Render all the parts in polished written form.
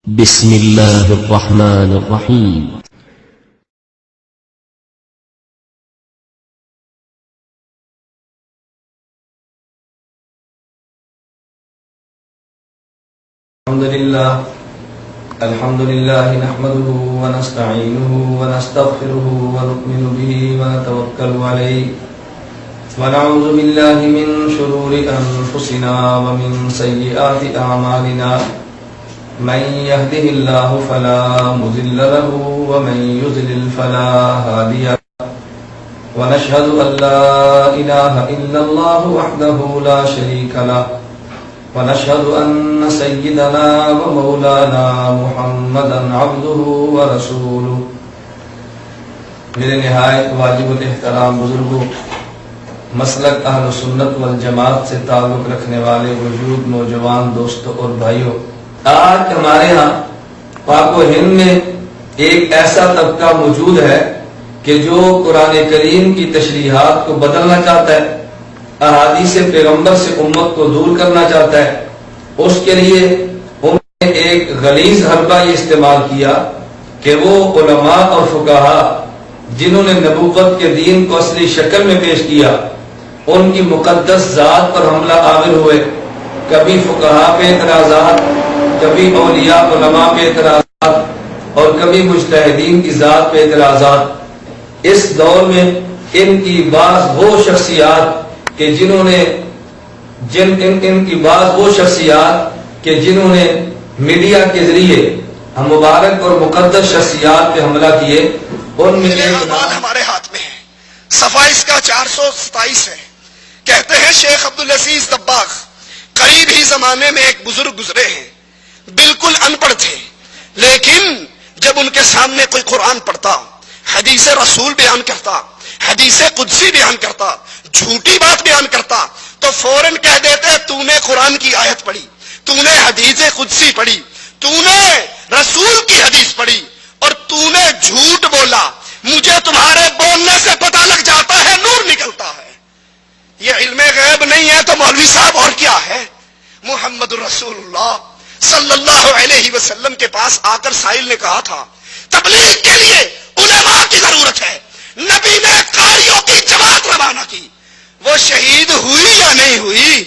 بسم الله الرحمن الرحيم. الحمد لله نحمده ونستعينه ونستغفره ونؤمن به ونتوكل عليه ونعوذ بالله من شرور أنفسنا ومن سيئات أعمالنا من يهده الله فلا مضل له ومن يضلل فلا هادي له ونشهد أن لا إله إلا الله وحده لا شريك له ونشهد أن سيدنا ومولانا محمدا عبده ورسوله. میرے نہایت واجب الاحترام بزرگوں، مسلک اہل سنت والجماعت سے تعلق رکھنے والے وجود نوجوان دوستوں اور بھائیوں، آج ہمارے ہاں پاک و ہند میں ایک ایسا طبقہ موجود ہے کہ جو قرآن کریم کی تشریحات کو بدلنا چاہتا ہے، احادیث پیغمبر سے امت کو دور کرنا چاہتا ہے. اس کے لیے انہوں نے ایک غلیظ حربہ یہ استعمال کیا کہ وہ علماء اور فقہا جنہوں نے نبوت کے دین کو اصلی شکل میں پیش کیا، ان کی مقدس ذات پر حملہ آور ہوئے. کبھی فقہا پہ اعتراضات، کبھی اولیاء علماء پہ اعتراضات اور کبھی مجتہدین کی ذات پہ اعتراضات. اس دور میں ان کی بعض وہ شخصیات کہ جنہوں نے میڈیا کے ذریعے ہم مبارک اور مقدس شخصیات پہ حملہ کیے، ان میں ہمارے ہاتھ میں ہے. صفحہ اس کا 427 ہے. کہتے ہیں شیخ عبدالعزیز دباغ قریب ہی زمانے میں ایک بزرگ گزرے ہیں، بالکل ان پڑھ تھے، لیکن جب ان کے سامنے کوئی قرآن پڑھتا، حدیث رسول بیان کرتا، حدیث قدسی بیان کرتا، جھوٹی بات بیان کرتا، تو فوراً کہہ دیتے تو نے قرآن کی آیت پڑھی، تو نے حدیث قدسی پڑھی، تو نے رسول کی حدیث پڑھی اور تو نے جھوٹ بولا. مجھے تمہارے بولنے سے پتہ لگ جاتا ہے، نور نکلتا ہے. یہ علم غیب نہیں ہے تو مولوی صاحب اور کیا ہے؟ محمد رسول اللہ صلی اللہ علیہ وسلم کے پاس آ کر سائل نے کہا تھا تبلیغ کے لیے علماء کی ضرورت ہے. نبی نے قاریوں کی جماعت روانہ کی. وہ شہید ہوئی یا نہیں ہوئی؟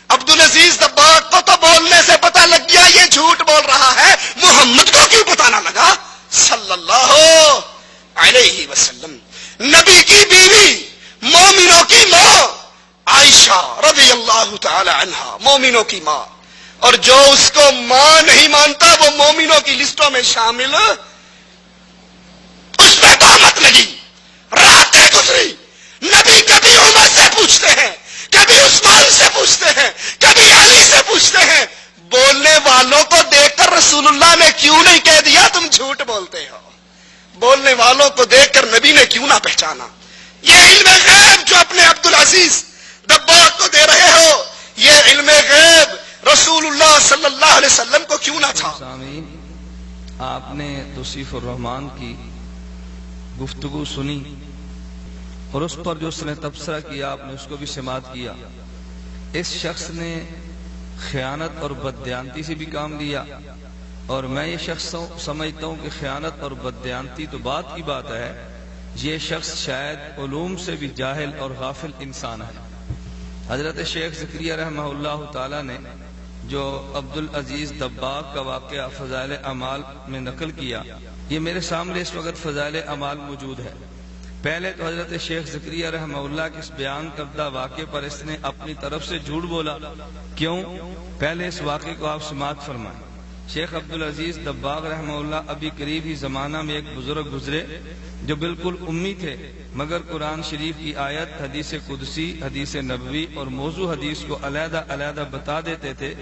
عبدالعزیز دباغ کو تو بولنے سے پتہ لگ گیا یہ جھوٹ بول رہا ہے، محمد کو کیوں پتہ نہ لگا صلی اللہ علیہ وسلم؟ نبی کی بیوی، مومنوں کی ماں عائشہ رضی اللہ تعالی عنہا، مومنوں کی ماں، اور جو اس کو ماں نہیں مانتا وہ مومنوں کی لسٹوں میں شامل. اس پہ تہمت لگی، راتیں گزری. نبی کبھی عمر سے پوچھتے ہیں، کبھی عثمان سے پوچھتے ہیں، کبھی علی سے پوچھتے ہیں. بولنے والوں کو دیکھ کر رسول اللہ نے کیوں نہیں کہہ دیا تم جھوٹ بولتے ہو؟ بولنے والوں کو دیکھ کر نبی نے کیوں نہ پہچانا؟ یہ علم غیب جو اپنے عبدالعزیز دباغ کو دے رہے ہو، یہ علم غیب رسول اللہ صلی اللہ علیہ وسلم کو کیوں نہ تھا؟ آپ نے توصیف الرحمان کی گفتگو سنی اور اس پر جو اس نے تبصرہ کیا آپ نے اس کو بھی سماعت کیا. اس شخص نے خیانت اور بددیانتی سے بھی کام لیا، اور میں یہ شخص سمجھتا ہوں کہ خیانت اور بددیانتی تو بات کی بات ہے، یہ شخص شاید علوم سے بھی جاہل اور غافل انسان ہے. حضرت شیخ زکریا رحمہ اللہ تعالی نے جو عبدالعزیز دباغ کا واقعہ فضائل اعمال میں نقل کیا، یہ میرے سامنے اس وقت فضائل اعمال موجود ہے. پہلے تو حضرت شیخ زکریا رحمہ اللہ کے اس بیان کردہ واقعے پر اس نے اپنی طرف سے جھوٹ بولا. کیوں؟ پہلے اس واقعے کو آپ سماعت فرمائیں. شیخ عبدالعزیز دباغ رحمہ اللہ ابھی قریب ہی زمانہ میں ایک بزرگ گزرے جو بالکل امی تھے، مگر قرآن شریف کی آیت، حدیث قدسی، حدیث نبوی اور موضوع حدیث کو علیحدہ علیحدہ بتا دیتے تھے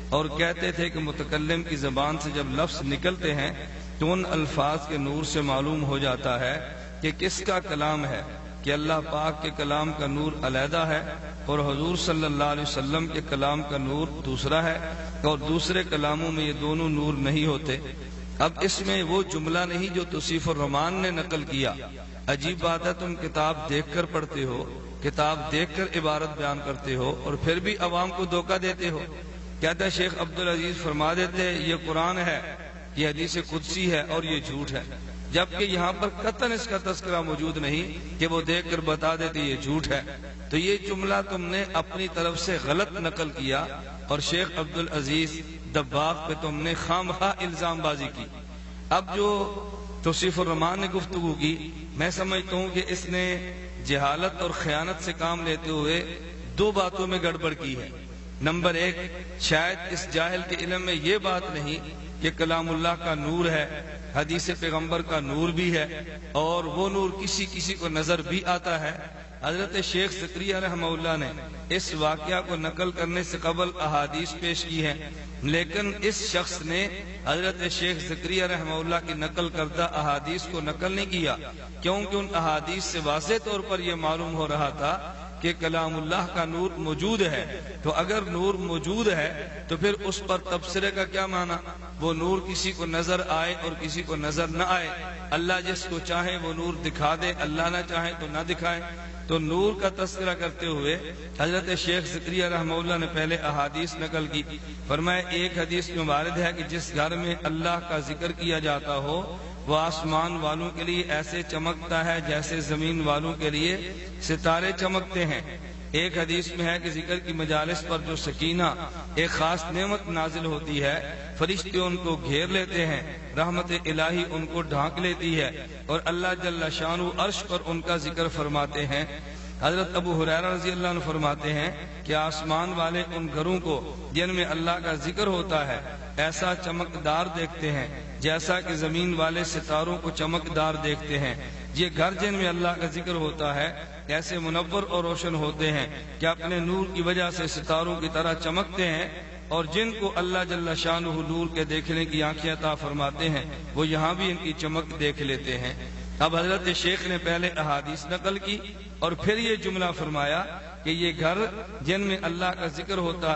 اور کہتے تھے کہ متکلم کی زبان سے جب لفظ نکلتے ہیں تو ان الفاظ کے نور سے معلوم ہو جاتا ہے کہ کس کا کلام ہے، کہ اللہ پاک کے کلام کا نور علیحدہ ہے اور حضور صلی اللہ علیہ وسلم کے کلام کا نور دوسرا ہے، اور دوسرے کلاموں میں یہ دونوں نور نہیں ہوتے. اب اس میں وہ جملہ نہیں جو توصیف الرحمان نے نقل کیا. عجیب بات ہے، تم کتاب دیکھ کر پڑھتے ہو، کتاب دیکھ کر عبارت بیان کرتے ہو اور پھر بھی عوام کو دھوکہ دیتے ہو. کہتا ہے شیخ عبدالعزیز فرما دیتے یہ قرآن ہے یہ حدیث قدسی ہے اور یہ جھوٹ ہے، جبکہ یہاں پر قطعاً اس کا تذکرہ موجود نہیں کہ وہ دیکھ کر بتا دیتے یہ جھوٹ ہے۔ تو یہ جملہ تم نے اپنی طرف سے غلط نقل کیا اور شیخ عبدالعزیز دباغ پہ تم نے خامخواہ الزام بازی کی۔ اب جو توصیف الرحمان نے گفتگو کی، میں سمجھتا ہوں کہ اس نے جہالت اور خیانت سے کام لیتے ہوئے دو باتوں میں گڑبڑ کی ہے۔ نمبر ایک، شاید اس جاہل کے علم میں یہ بات نہیں کہ کلام اللہ کا نور ہے، حدیث پیغمبر کا نور بھی ہے، اور وہ نور کسی کسی کو نظر بھی آتا ہے۔ حضرت شیخ زکریا رحمہ اللہ نے اس واقعہ کو نقل کرنے سے قبل احادیث پیش کی ہے، لیکن اس شخص نے حضرت شیخ زکریا رحمہ اللہ کی نقل کردہ احادیث کو نقل نہیں کیا، کیونکہ ان احادیث سے واضح طور پر یہ معلوم ہو رہا تھا کہ کلام اللہ کا نور موجود ہے۔ تو اگر نور موجود ہے تو پھر اس پر تبصرے کا کیا معنی؟ وہ نور کسی کو نظر آئے اور کسی کو نظر نہ آئے، اللہ جس کو چاہے وہ نور دکھا دے، اللہ نہ چاہے تو نہ دکھائے۔ تو نور کا تذکرہ کرتے ہوئے حضرت شیخ زکریا رحمہ اللہ نے پہلے احادیث نقل کی۔ فرمایا ایک حدیث میں وارد ہے کہ جس گھر میں اللہ کا ذکر کیا جاتا ہو وہ آسمان والوں کے لیے ایسے چمکتا ہے جیسے زمین والوں کے لیے ستارے چمکتے ہیں۔ ایک حدیث میں ہے کہ ذکر کی مجالس پر جو سکینہ ایک خاص نعمت نازل ہوتی ہے، فرشتے ان کو گھیر لیتے ہیں، رحمت الہی ان کو ڈھانک لیتی ہے اور اللہ جل شانہ عرش پر ان کا ذکر فرماتے ہیں۔ حضرت ابو ہریرہ رضی اللہ عنہ فرماتے ہیں کہ آسمان والے ان گھروں کو جن میں اللہ کا ذکر ہوتا ہے ایسا چمکدار دیکھتے ہیں جیسا کہ زمین والے ستاروں کو چمکدار دیکھتے ہیں۔ یہ گھر جن میں اللہ کا ذکر ہوتا ہے ایسے منور اور روشن ہوتے ہیں کہ اپنے نور کی وجہ سے ستاروں کی طرح چمکتے ہیں، اور جن کو اللہ جل شانہ نور کے دیکھنے کی آنکھیں عطا فرماتے ہیں وہ یہاں بھی ان کی چمک دیکھ لیتے ہیں۔ اب حضرت شیخ نے پہلے احادیث نقل کی اور پھر یہ جملہ فرمایا کہ یہ گھر جن میں اللہ کا ذکر ہوتا،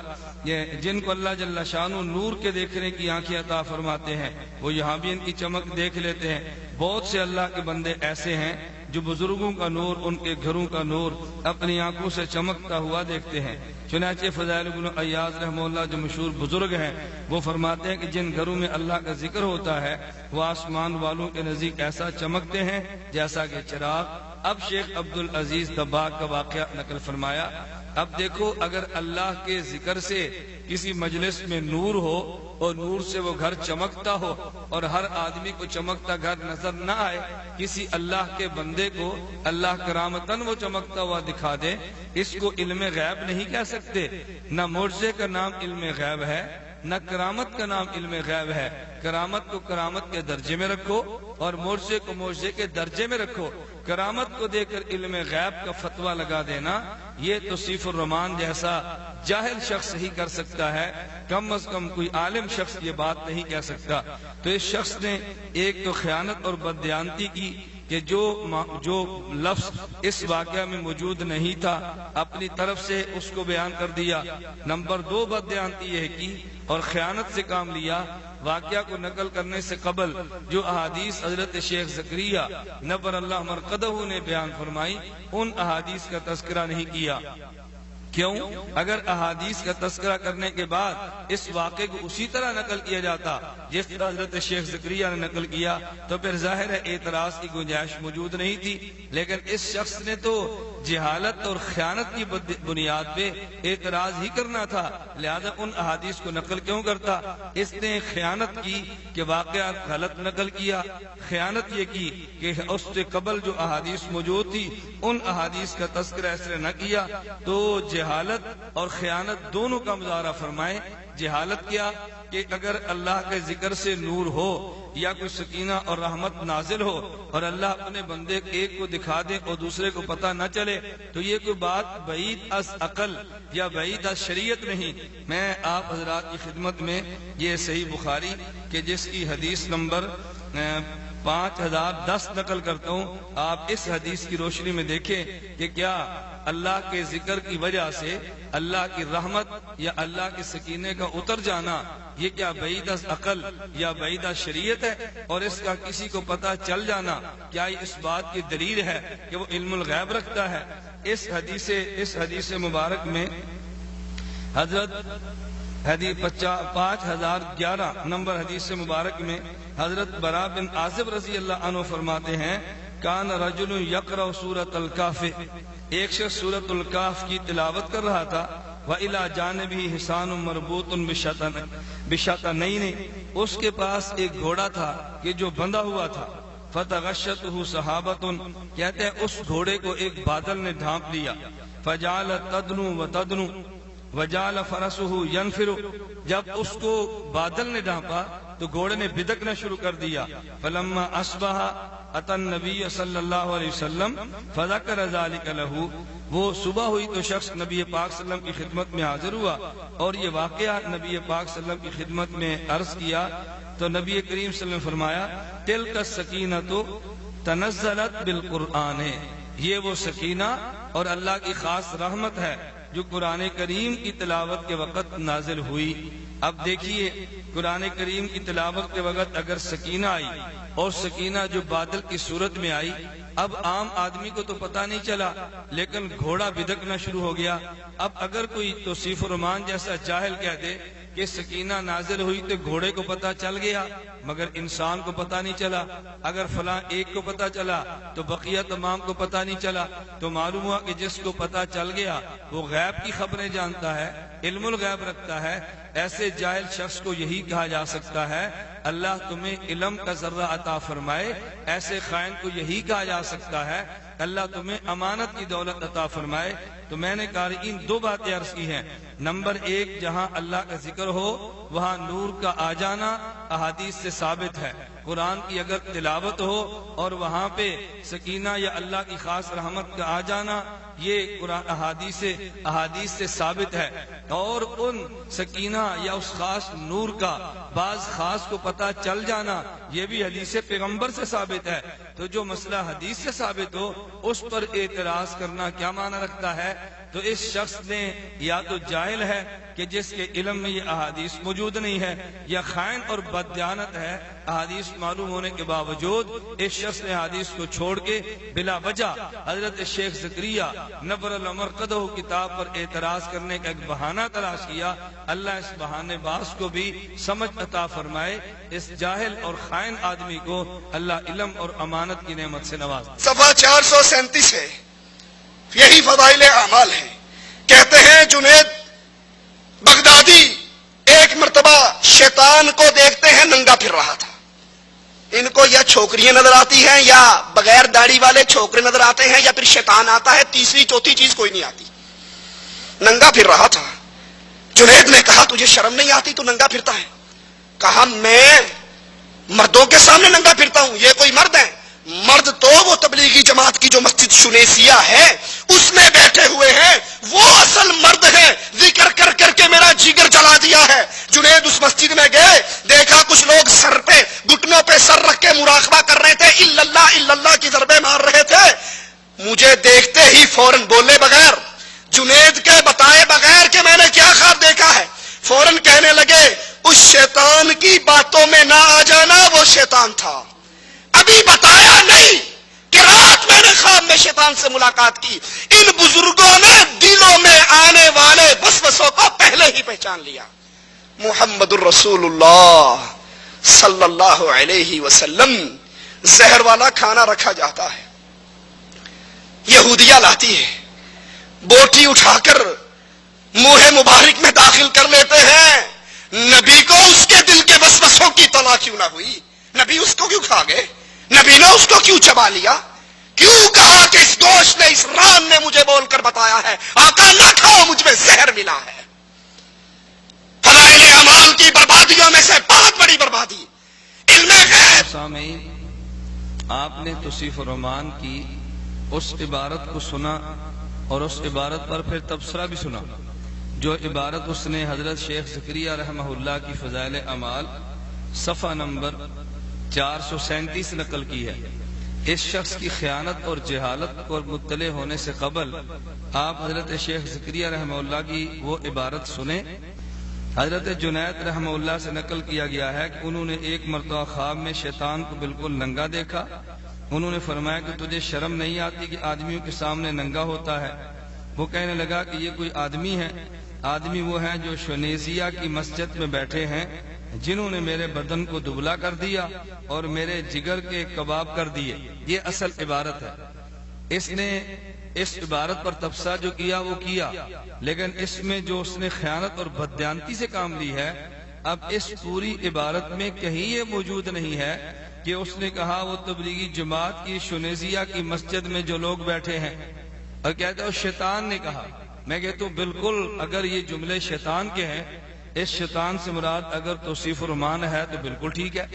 جن کو اللہ جل شانہ نور کے دیکھنے کی آنکھیں عطا فرماتے ہیں وہ یہاں بھی ان کی چمک دیکھ لیتے ہیں۔ بہت سے اللہ کے بندے ایسے ہیں جو بزرگوں کا نور، ان کے گھروں کا نور اپنی آنکھوں سے چمکتا ہوا دیکھتے ہیں۔ چنانچہ فضائل بن عیاض رحمہ اللہ جو مشہور بزرگ ہیں وہ فرماتے ہیں کہ جن گھروں میں اللہ کا ذکر ہوتا ہے وہ آسمان والوں کے نزدیک ایسا چمکتے ہیں جیسا کہ چراغ۔ اب شیخ عبدالعزیز دباغ کا واقعہ نقل فرمایا۔ اب دیکھو، اگر اللہ کے ذکر سے کسی مجلس میں نور ہو اور نور سے وہ گھر چمکتا ہو اور ہر آدمی کو چمکتا گھر نظر نہ آئے، کسی اللہ کے بندے کو اللہ کرامتاً وہ چمکتا ہوا دکھا دے، اس کو علم غیب نہیں کہہ سکتے۔ نہ معجزے کا نام علم غیب ہے، نہ کرامت کا نام علم غیب ہے۔ کرامت کو کرامت کے درجے میں رکھو اور معجزے کو معجزے کے درجے میں رکھو۔ کرامت کو دے کر علم غیب کا فتویٰ لگا دینا یہ توصیف الرحمان جیسا جاہل شخص ہی کر سکتا ہے، کم از کم کوئی عالم شخص یہ بات نہیں کہہ سکتا۔ تو اس شخص نے ایک تو خیانت اور بددیانتی کی کہ جو لفظ اس واقعہ میں موجود نہیں تھا اپنی طرف سے اس کو بیان کر دیا۔ نمبر دو، بددیانتی یہ کی اور خیانت سے کام لیا، واقعہ کو نقل کرنے سے قبل جو احادیث حضرت شیخ زکریا نبر اللہ مرقدہ نے بیان فرمائی ان احادیث کا تذکرہ نہیں کیا۔ کیوں؟ اگر احادیث کا تذکرہ کرنے کے بعد اس واقعے کو اسی طرح نقل کیا جاتا جس طرح حضرت شیخ زکریا نے نقل کیا تو پھر ظاہر ہے اعتراض کی گنجائش موجود نہیں تھی، لیکن اس شخص نے تو جہالت اور خیانت کی بنیاد پہ اعتراض ہی کرنا تھا، لہذا ان احادیث کو نقل کیوں کرتا؟ اس نے خیانت کی کہ واقعہ غلط نقل کیا، خیانت یہ کی کہ اس سے قبل جو احادیث موجود تھی ان احادیث کا تذکرہ اس نے نہ کیا۔ تو جہالت اور خیانت دونوں کا مظاہرہ فرمائے۔ جہالت کیا کہ اگر اللہ کے ذکر سے نور ہو یا کوئی سکینہ اور رحمت نازل ہو اور اللہ اپنے بندے ایک کو دکھا دے اور دوسرے کو پتہ نہ چلے تو یہ کوئی بات بعید از عقل یا بعید از شریعت نہیں۔ میں آپ حضرات کی خدمت میں یہ صحیح بخاری کہ جس کی حدیث نمبر 5010 نقل کرتا ہوں، آپ اس حدیث کی روشنی میں دیکھیں کہ کیا اللہ کے ذکر کی وجہ سے اللہ کی رحمت یا اللہ کے سکینے کا اتر جانا یہ کیا بعید از عقل یا بعید از شریعت ہے؟ اور اس کا کسی کو پتہ چل جانا کیا یہ اس بات کی دلیل ہے کہ وہ علم الغیب رکھتا ہے؟ اس حدیث مبارک میں حضرت حدیث 5011 نمبر حدیث مبارک میں حضرت برا بن عازب رضی اللہ عنہ فرماتے ہیں کان رجل یقرأ سورۃ الکہف، ایک شخص سورۃ الکہف کی تلاوت کر رہا تھا، وَإِلَى جَانِبِهِ حِصَانٌ مَرْبُوطٌ بِشَطْنَيْنِ، اس کے پاس ایک گھوڑا تھا کہ جو بندھا ہوا تھا، فَتَغَشَّتْهُ سَحَابَةٌ، کہتے ہیں اس گھوڑے کو ایک بادل نے ڈھانپ لیا، فَجَعَلَ تَدْنُو وَتَدْنُو وَجَعَلَ فَرَسُهُ يَنْفِرُ، جب اس کو بادل نے ڈھانپا تو گھوڑے نے بدکنا شروع کر دیا، فَلَمَّا أَصْبَحَ أَتَى النَّبِيَّ صلی اللہ علیہ وسلم فَذَكَرَ ذَلِكَ لَهُ، وہ صبح ہوئی تو شخص نبی پاک صلی اللہ علیہ وسلم کی خدمت میں حاضر ہوا اور یہ واقعہ نبی پاک صلی اللہ علیہ وسلم کی خدمت میں عرض کیا تو نبی کریم صلی اللہ علیہ وسلم نے فرمایا تِلْكَ السَّكِينَةُ تَنَزَّلَتْ بِالْقُرْآنِ، یہ وہ سکینہ اور اللہ کی خاص رحمت ہے جو قرآن کریم کی تلاوت کے وقت نازل ہوئی۔ اب دیکھیے قرآن کریم کی تلاوت کے وقت اگر سکینہ آئی اور سکینہ جو بادل کی صورت میں آئی، اب عام آدمی کو تو پتہ نہیں چلا لیکن گھوڑا بدکنا شروع ہو گیا۔ اب اگر کوئی توصیف الرحمان جیسا جاہل کہہ دے کہ سکینہ نازل ہوئی تو گھوڑے کو پتہ چل گیا مگر انسان کو پتہ نہیں چلا، اگر فلاں ایک کو پتہ چلا تو بقیہ تمام کو پتہ نہیں چلا، تو معلوم ہوا کہ جس کو پتہ چل گیا وہ غیب کی خبریں جانتا ہے، علم الغیب رکھتا ہے۔ ایسے جاہل شخص کو یہی کہا جا سکتا ہے اللہ تمہیں علم کا ذرہ عطا فرمائے، ایسے خائن کو یہی کہا جا سکتا ہے اللہ تمہیں امانت کی دولت عطا فرمائے۔ تو میں نے قارئین دو باتیں عرض کی ہیں، نمبر ایک جہاں اللہ کا ذکر ہو وہاں نور کا آ جانا احادیث سے ثابت ہے، قرآن کی اگر تلاوت ہو اور وہاں پہ سکینہ یا اللہ کی خاص رحمت کا آ جانا یہ قرآن احادیث سے ثابت ہے، اور ان سکینہ یا اس خاص نور کا بعض خاص کو پتہ چل جانا یہ بھی حدیث پیغمبر سے ثابت ہے۔ تو جو مسئلہ حدیث سے ثابت ہو اس پر اعتراض کرنا کیا معنی رکھتا ہے؟ تو اس شخص نے یا تو جاہل ہے کہ جس کے علم میں یہ احادیث موجود نہیں ہے، یا خائن اور بددیانت ہے، احادیث معلوم ہونے کے باوجود اس شخص نے حدیث کو چھوڑ کے بلا وجہ حضرت شیخ زکریہ نبر المرقدہ کتاب پر اعتراض کرنے کا ایک بہانہ تلاش کیا۔ اللہ اس بہانے باز کو بھی سمجھ عطا فرمائے، اس جاہل اور خائن آدمی کو اللہ علم اور امانت کی نعمت سے نواز۔ صفحہ 437 ہے، یہی فضائل اعمال ہے۔ کہتے ہیں جنید بغدادی ایک مرتبہ شیطان کو دیکھتے ہیں ننگا پھر رہا تھا، ان کو یا چھوکریاں نظر آتی ہیں یا بغیر داڑھی والے چھوکرے نظر آتے ہیں یا پھر شیطان آتا ہے، تیسری چوتھی چیز کوئی نہیں آتی، ننگا پھر رہا تھا۔ جنید نے کہا تجھے شرم نہیں آتی تو ننگا پھرتا ہے؟ کہا میں مردوں کے سامنے ننگا پھرتا ہوں، یہ کوئی مرد ہے؟ مرد تو وہ تبلیغی جماعت کی جو مسجد شنیسیہ ہے اس میں بیٹھے ہوئے ہیں، وہ اصل مرد ہیں، ذکر کر کر کے میرا جگر جلا دیا ہے۔ جنید اس مسجد میں گئے، دیکھا کچھ لوگ سر پہ گھٹنوں پہ سر رکھ کے مراقبہ کر رہے تھے، الا اللہ کی ضربیں مار رہے تھے۔ مجھے دیکھتے ہی فوراً بولے بغیر، جنید کے بتائے بغیر کہ میں نے کیا خواب دیکھا ہے، فوراً کہنے لگے اس شیطان کی باتوں میں نہ آ جانا، وہ شیطان تھا، ابھی بتایا نہیں کہ رات میں نے خواب میں شیطان سے ملاقات کی۔ ان بزرگوں نے دلوں میں آنے والے وسوسوں کو پہلے ہی پہچان لیا۔ محمد الرسول اللہ صلی اللہ علیہ وسلم، زہر والا کھانا رکھا جاتا ہے، یہودیہ لاتی ہے، بوٹی اٹھا کر منہ مبارک میں داخل کر لیتے ہیں، نبی کو اس کے دل کے وسوسوں کی اطلاع کیوں نہ ہوئی؟ نبی اس کو کیوں کھا گئے؟ نبی نے اس کو کیوں چبا لیا؟ کیوں کہا کہ اس گوشت نے، اس ران نے مجھے بول کر بتایا ہے آقا نہ کھاؤ، مجھ میں زہر ملا ہے۔ فضائل اعمال کی بربادیوں میں سے بہت بڑی بربادی علم غیب۔ سامعین، آپ نے توصیف الرحمان کی اس عبارت کو سنا اور اس عبارت پر پھر تبصرہ بھی سنا، جو عبارت اس نے حضرت شیخ زکریا رحمہ اللہ کی فضائل اعمال صفحہ نمبر 437 نقل کی ہے۔ اس شخص کی خیانت اور جہالت پر مطلع ہونے سے قبل آپ حضرت شیخ زکریا رحمہ اللہ کی وہ عبارت سنیں۔ حضرت جنید رحمہ اللہ سے نقل کیا گیا ہے کہ انہوں نے ایک مرتبہ خواب میں شیطان کو بالکل ننگا دیکھا، انہوں نے فرمایا کہ تجھے شرم نہیں آتی کہ آدمیوں کے سامنے ننگا ہوتا ہے؟ وہ کہنے لگا کہ یہ کوئی آدمی ہے؟ آدمی وہ ہیں جو شنیزیہ کی مسجد میں بیٹھے ہیں، جنہوں نے میرے بدن کو دبلا کر دیا اور میرے جگر کے کباب کر دیے۔ یہ اصل عبارت ہے۔ اس نے اس عبارت پر تبصرہ جو کیا وہ کیا، لیکن اس میں جو اس نے خیانت اور بددیانتی سے کام لی ہے، اب اس پوری عبارت میں کہیں یہ موجود نہیں ہے کہ اس نے کہا وہ تبلیغی جماعت کی شنیزیہ کی مسجد میں جو لوگ بیٹھے ہیں، اور کہتا ہے شیطان نے کہا۔ میں کہتا ہوں بالکل، اگر یہ جملے شیطان کے ہیں، اس شیطان سے مراد اگر توصیف الرحمان ہے تو بالکل ٹھیک ہے،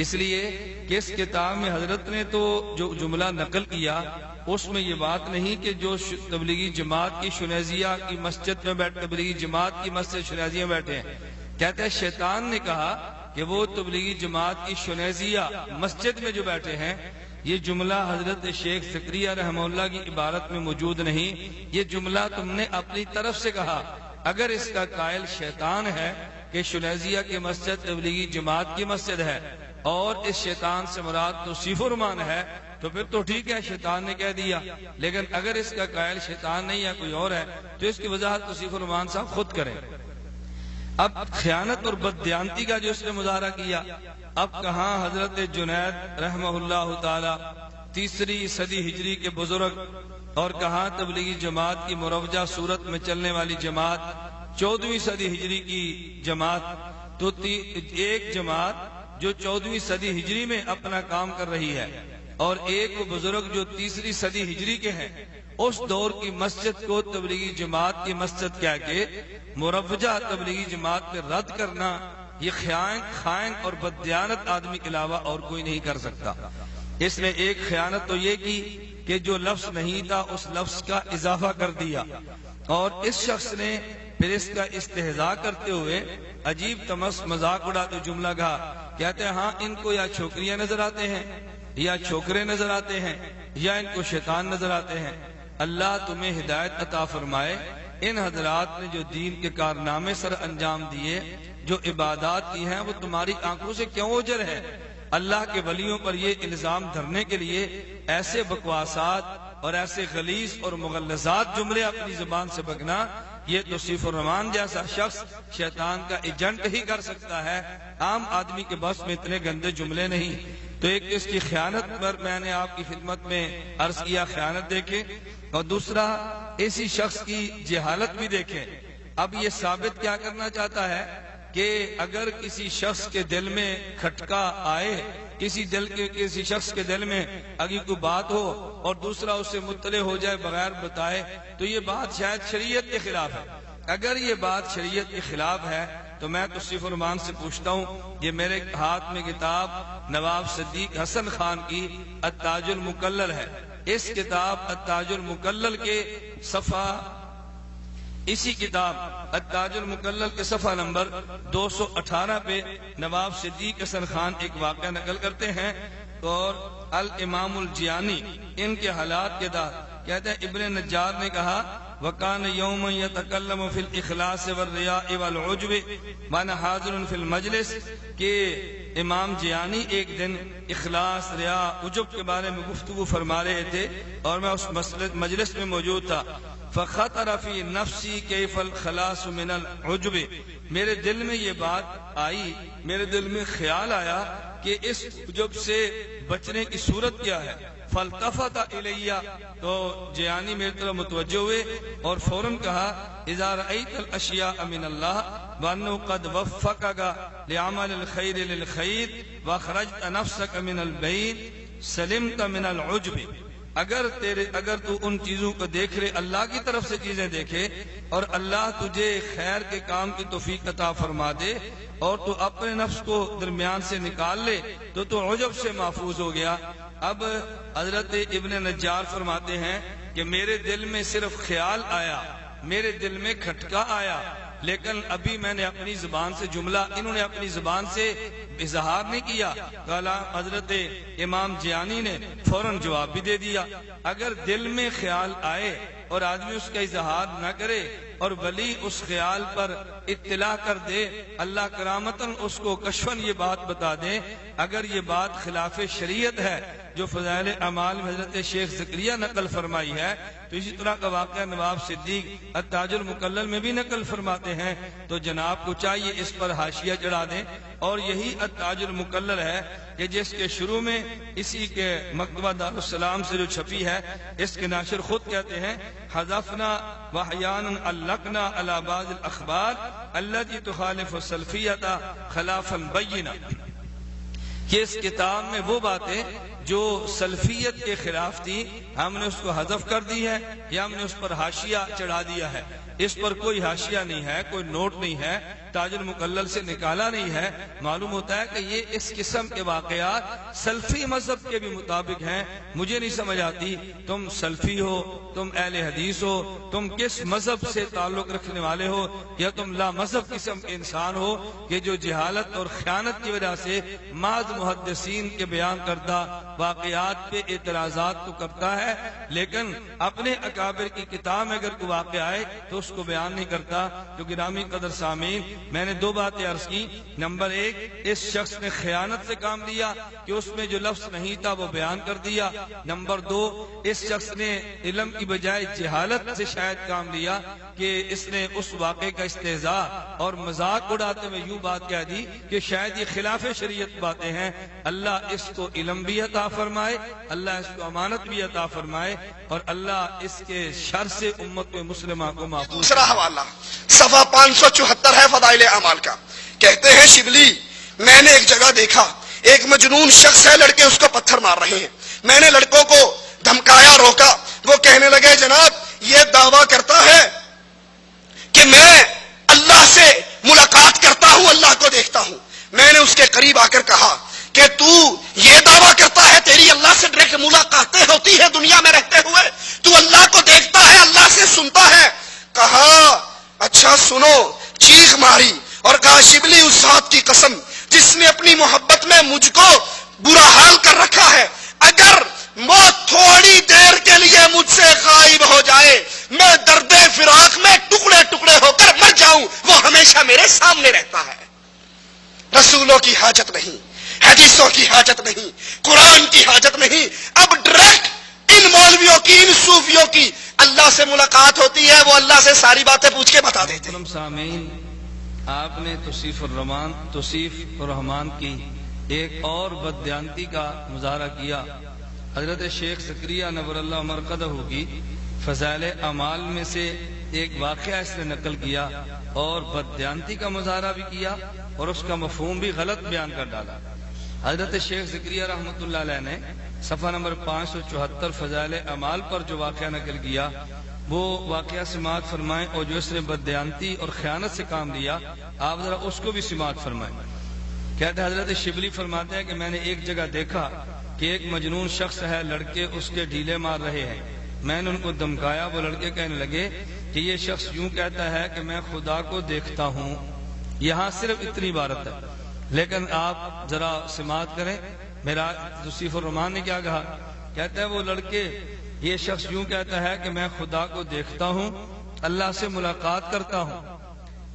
اس لیے کہ اس کتاب میں حضرت نے تو جو جملہ نقل کیا اس میں یہ بات نہیں کہ جو تبلیغی جماعت کی شنیزیہ کی مسجد میں تبلیغی جماعت کی مسجد شنیزیہ میں بیٹھے ہیں، کہتے ہیں شیطان نے کہا کہ وہ تبلیغی جماعت کی شنیزیہ مسجد میں جو بیٹھے ہیں۔ یہ جملہ حضرت شیخ زکریا رحمہ اللہ کی عبارت میں موجود نہیں، یہ جملہ تم نے اپنی طرف سے کہا۔ اگر اس کا قائل شیطان ہے کہ شنیزیہ کی مسجد تبلیغی جماعت کی مسجد ہے اور اس شیطان سے مراد توصیف الرحمان ہے تو پھر تو ٹھیک ہے، شیطان نے کہہ دیا۔ لیکن اگر اس کا قائل شیطان نہیں ہے، کوئی اور ہے، تو اس کی وضاحت توصیف الرحمان صاحب خود کریں۔ اب خیانت اور بددیانتی کا جو اس نے مظاہرہ کیا، اب کہاں حضرت جنید رحمہ اللہ تعالی 3 صدی ہجری کے بزرگ، اور کہاں تبلیغی جماعت کی مروجہ صورت میں چلنے والی جماعت 14ویں صدی ہجری کی جماعت۔ تو ایک جماعت جو 14ویں صدی ہجری میں اپنا کام کر رہی ہے، اور ایک وہ بزرگ جو 3 صدی ہجری کے ہیں، اس دور کی مسجد کو تبلیغی جماعت کی مسجد کہہ کے مروجہ تبلیغی جماعت پہ رد کرنا، یہ خائن اور بددیانت آدمی کے علاوہ اور کوئی نہیں کر سکتا۔ اس نے ایک خیانت تو یہ کی کہ جو لفظ نہیں تھا اس لفظ کا اضافہ کر دیا، اور اس شخص نے پھر اس کا استہزاء کرتے ہوئے عجیب تمس مذاق اڑاتے جملہ کہا، کہتے ہیں ہاں ان کو یا چھوکریاں نظر آتے ہیں یا چھوکرے نظر آتے ہیں یا ان کو شیطان نظر آتے ہیں۔ اللہ تمہیں ہدایت عطا فرمائے۔ ان حضرات نے جو دین کے کارنامے سر انجام دیے، جو عبادات کی ہیں، وہ تمہاری آنکھوں سے کیوں اوجھل ہے؟ اللہ کے ولیوں پر یہ الزام دھرنے کے لیے ایسے بکواسات اور ایسے غلیظ اور مغلظات جملے اپنی زبان سے بکنا، یہ توصیف الرحمان جیسا شخص شیطان کا ایجنٹ ہی کر سکتا ہے، عام آدمی کے بس میں اتنے گندے جملے نہیں۔ تو ایک اس کی خیانت پر میں نے آپ کی خدمت میں عرض کیا، خیانت دیکھیں، اور دوسرا اسی شخص کی جہالت بھی دیکھیں۔ اب یہ ثابت کیا کرنا چاہتا ہے کہ اگر کسی شخص کے دل میں کھٹکا آئے، کسی شخص کے دل میں اگر کوئی بات ہو اور دوسرا اس سے مطلع ہو جائے بغیر بتائے، تو یہ بات شاید شریعت کے خلاف ہے۔ اگر یہ بات شریعت کے خلاف ہے تو میں توصیف الرحمان سے پوچھتا ہوں، یہ میرے ہاتھ میں کتاب نواب صدیق حسن خان کی التاج المکلل ہے، اس کتاب التاج المکلل کے صفحہ، اسی کتاب التاج المکلل کے صفحہ نمبر 218 پہ نواب صدیق حسن خان ایک واقعہ نقل کرتے ہیں، اور الامام الجیانی ان کے حالات کے دار کہتے ہیں ابن نجار نے کہا وَقَانَ يَوْمًا يَتَكَلَّمُ فِي الْإِخْلَاصِ وَالرِّيَاءِ وَالْعُجْبِ وَأَنَا حَاضِرٌ فِي الْمَجْلِسِ، کہ امام جیانی ایک دن اخلاص، ریا، عجب کے بارے میں گفتگو فرما رہے تھے اور میں اس مجلس میں موجود تھا۔ فَخَطَرَ فِي نَفْسِي كَيْفَ الْخَلَاصُ مِنَ الْعُجْبِ، میرے دل میں یہ بات آئی، میرے دل میں خیال آیا کہ اس عجب سے بچنے کی صورت کیا ہے۔ فالتفت الیہ، تو جیانی میری طرف متوجہ ہوئے اور فوراً کہا اذا رأیت الاشیاء من اللہ وانه قد وفقك لعمل الخیر للخیر واخرجت نفسك من البین سلمت من العجب، اگر تو ان چیزوں کو دیکھ رہے، اللہ کی طرف سے چیزیں دیکھے اور اللہ تجھے خیر کے کام کی توفیق عطا فرما دے اور تو اپنے نفس کو درمیان سے نکال لے تو عجب سے محفوظ ہو گیا۔ اب حضرت ابن نجار فرماتے ہیں کہ میرے دل میں صرف خیال آیا، میرے دل میں کھٹکا آیا، لیکن ابھی میں نے اپنی زبان سے جملہ، انہوں نے اپنی زبان سے اظہار نہیں کیا۔ حضرت امام جیانی نے فوراً جواب بھی دے دیا۔ اگر دل میں خیال آئے اور آدمی اس کا اظہار نہ کرے اور ولی اس خیال پر اطلاع کر دے، اللہ کرامتاً اس کو کشفاً یہ بات بتا دے، اگر یہ بات خلاف شریعت ہے جو فضائل اعمال میں حضرت شیخ زکریا نقل فرمائی ہے، تو اسی طرح کا واقعہ نواب صدیق التاج المکلل میں بھی نقل فرماتے ہیں، تو جناب کو چاہیے اس پر حاشیہ چڑھا دیں۔ اور یہی التاج المکلل ہے کہ جس کے شروع میں اسی کے مکتبہ دارالسلام سے جو چھپی ہے، اس کے ناشر خود کہتے ہیں حذفنا واحیانا علقنا علی بعض الاخبار التي تخالف السلفیۃ خلافا بینا، کہ اس کتاب میں وہ باتیں جو سلفیت کے خلاف تھی ہم نے اس کو حذف کر دی ہے یا ہم نے اس پر حاشیہ چڑھا دیا ہے۔ اس پر کوئی حاشیہ نہیں ہے، کوئی نوٹ نہیں ہے، تاج المکلل سے نکالا نہیں ہے۔ معلوم ہوتا ہے کہ یہ اس قسم کے واقعات سلفی مذہب کے بھی مطابق ہیں۔ مجھے نہیں سمجھ آتی تم سلفی ہو، تم اہل حدیث ہو، تم کس مذہب سے تعلق رکھنے والے ہو، یا تم لا مذہب قسم کے انسان ہو کہ جو جہالت اور خیانت کی وجہ سے محض محدثین کے بیان کردہ واقعات پہ اعتراضات تو کرتا ہے، لیکن اپنے اکابر کی کتاب میں اگر کوئی واقعہ آئے تو اس کو بیان نہیں کرتا۔ تو گرامی قدر سامعین، میں نے دو باتیں عرض کی۔ نمبر ایک، اس شخص نے خیانت سے کام لیا کہ اس میں جو لفظ نہیں تھا وہ بیان کر دیا۔ نمبر دو، اس شخص نے علم کی بجائے جہالت سے شاید کام لیا کہ اس نے اس واقعے کا استہزاء اور مذاق اڑاتے ہوئے یوں بات کہہ دی کہ شاید یہ خلاف شریعت باتیں ہیں۔ اللہ اس کو علم بھی عطا فرمائے، اللہ اس کو امانت بھی عطا فرمائے، اور اللہ اس کے شر سے امت مسلمہ کو محفوظ۔ دوسرا حوالہ صفحہ 574 ہے فضائل اعمال کا۔ کہتے ہیں شبلی میں نے ایک جگہ دیکھا ایک مجنون شخص ہے، لڑکے اس کو پتھر مار رہے ہیں، میں نے لڑکوں کو دھمکایا، روکا، وہ کہنے لگے جناب یہ دعویٰ کرتا ہے کہ میں اللہ سے ملاقات کرتا ہوں، اللہ کو دیکھتا ہوں۔ میں نے اس کے قریب آ کر کہا کہ تو یہ دعویٰ کرتا ہے تیری اللہ سے ڈائریکٹ ملاقاتیں ہوتی ہے دنیا میں رہتے ہوئے، تو اللہ کو دیکھتا ہے، اللہ سے سنتا ہے؟ کہا اچھا سنو، چیخ ماری اور کہا شبلی اس ذات کی قسم جس نے اپنی محبت میں مجھ کو برا حال کر رکھا ہے، اگر موت تھوڑی دیر کے لیے مجھ سے غائب ہو جائے، میں درد فراق میں ٹکڑے ٹکڑے ہو کر مر جاؤں، وہ ہمیشہ میرے سامنے رہتا ہے۔ رسولوں کی حاجت نہیں، حدیثوں کی حاجت نہیں، قرآن کی حاجت نہیں، اب ڈائریکٹ ان مولویوں کی، ان صوفیوں کی اللہ سے ملاقات ہوتی ہے، وہ اللہ سے ساری باتیں پوچھ کے بتا دیتے ہیں۔ سامعین، آپ نے توصیف الرحمان کی ایک اور بددیانتی کا مظاہرہ کیا۔ حضرت شیخ زکریا نور اللہ مرقدہ کی فضائل اعمال میں سے ایک واقعہ اس نے نقل کیا اور بددیانتی کا مظاہرہ بھی کیا اور اس کا مفہوم بھی غلط بیان کر ڈالا۔ حضرت شیخ زکریا رحمۃ اللہ علیہ نے صفحہ نمبر 574 فضائل اعمال پر جو واقعہ نقل کیا وہ واقعہ سماعت فرمائیں، اور جو اس نے بددیانتی اور خیانت سے کام لیا آپ ذرا اس کو بھی سماعت فرمائیں۔ کہتے ہیں حضرت شبلی فرماتے ہیں کہ میں نے ایک جگہ دیکھا کہ ایک مجنون شخص ہے، لڑکے اس کے ڈھیلے مار رہے ہیں، میں نے ان کو دمکایا، وہ لڑکے کہنے لگے کہ یہ شخص یوں کہتا ہے کہ میں خدا کو دیکھتا ہوں۔ یہاں صرف اتنی عبارت ہے، لیکن آپ ذرا سماعت کریں میرا توصیف الرحمان نے کیا کہا۔ کہتا ہے وہ لڑکے، یہ شخص یوں کہتا ہے کہ میں خدا کو دیکھتا ہوں، اللہ سے ملاقات کرتا ہوں۔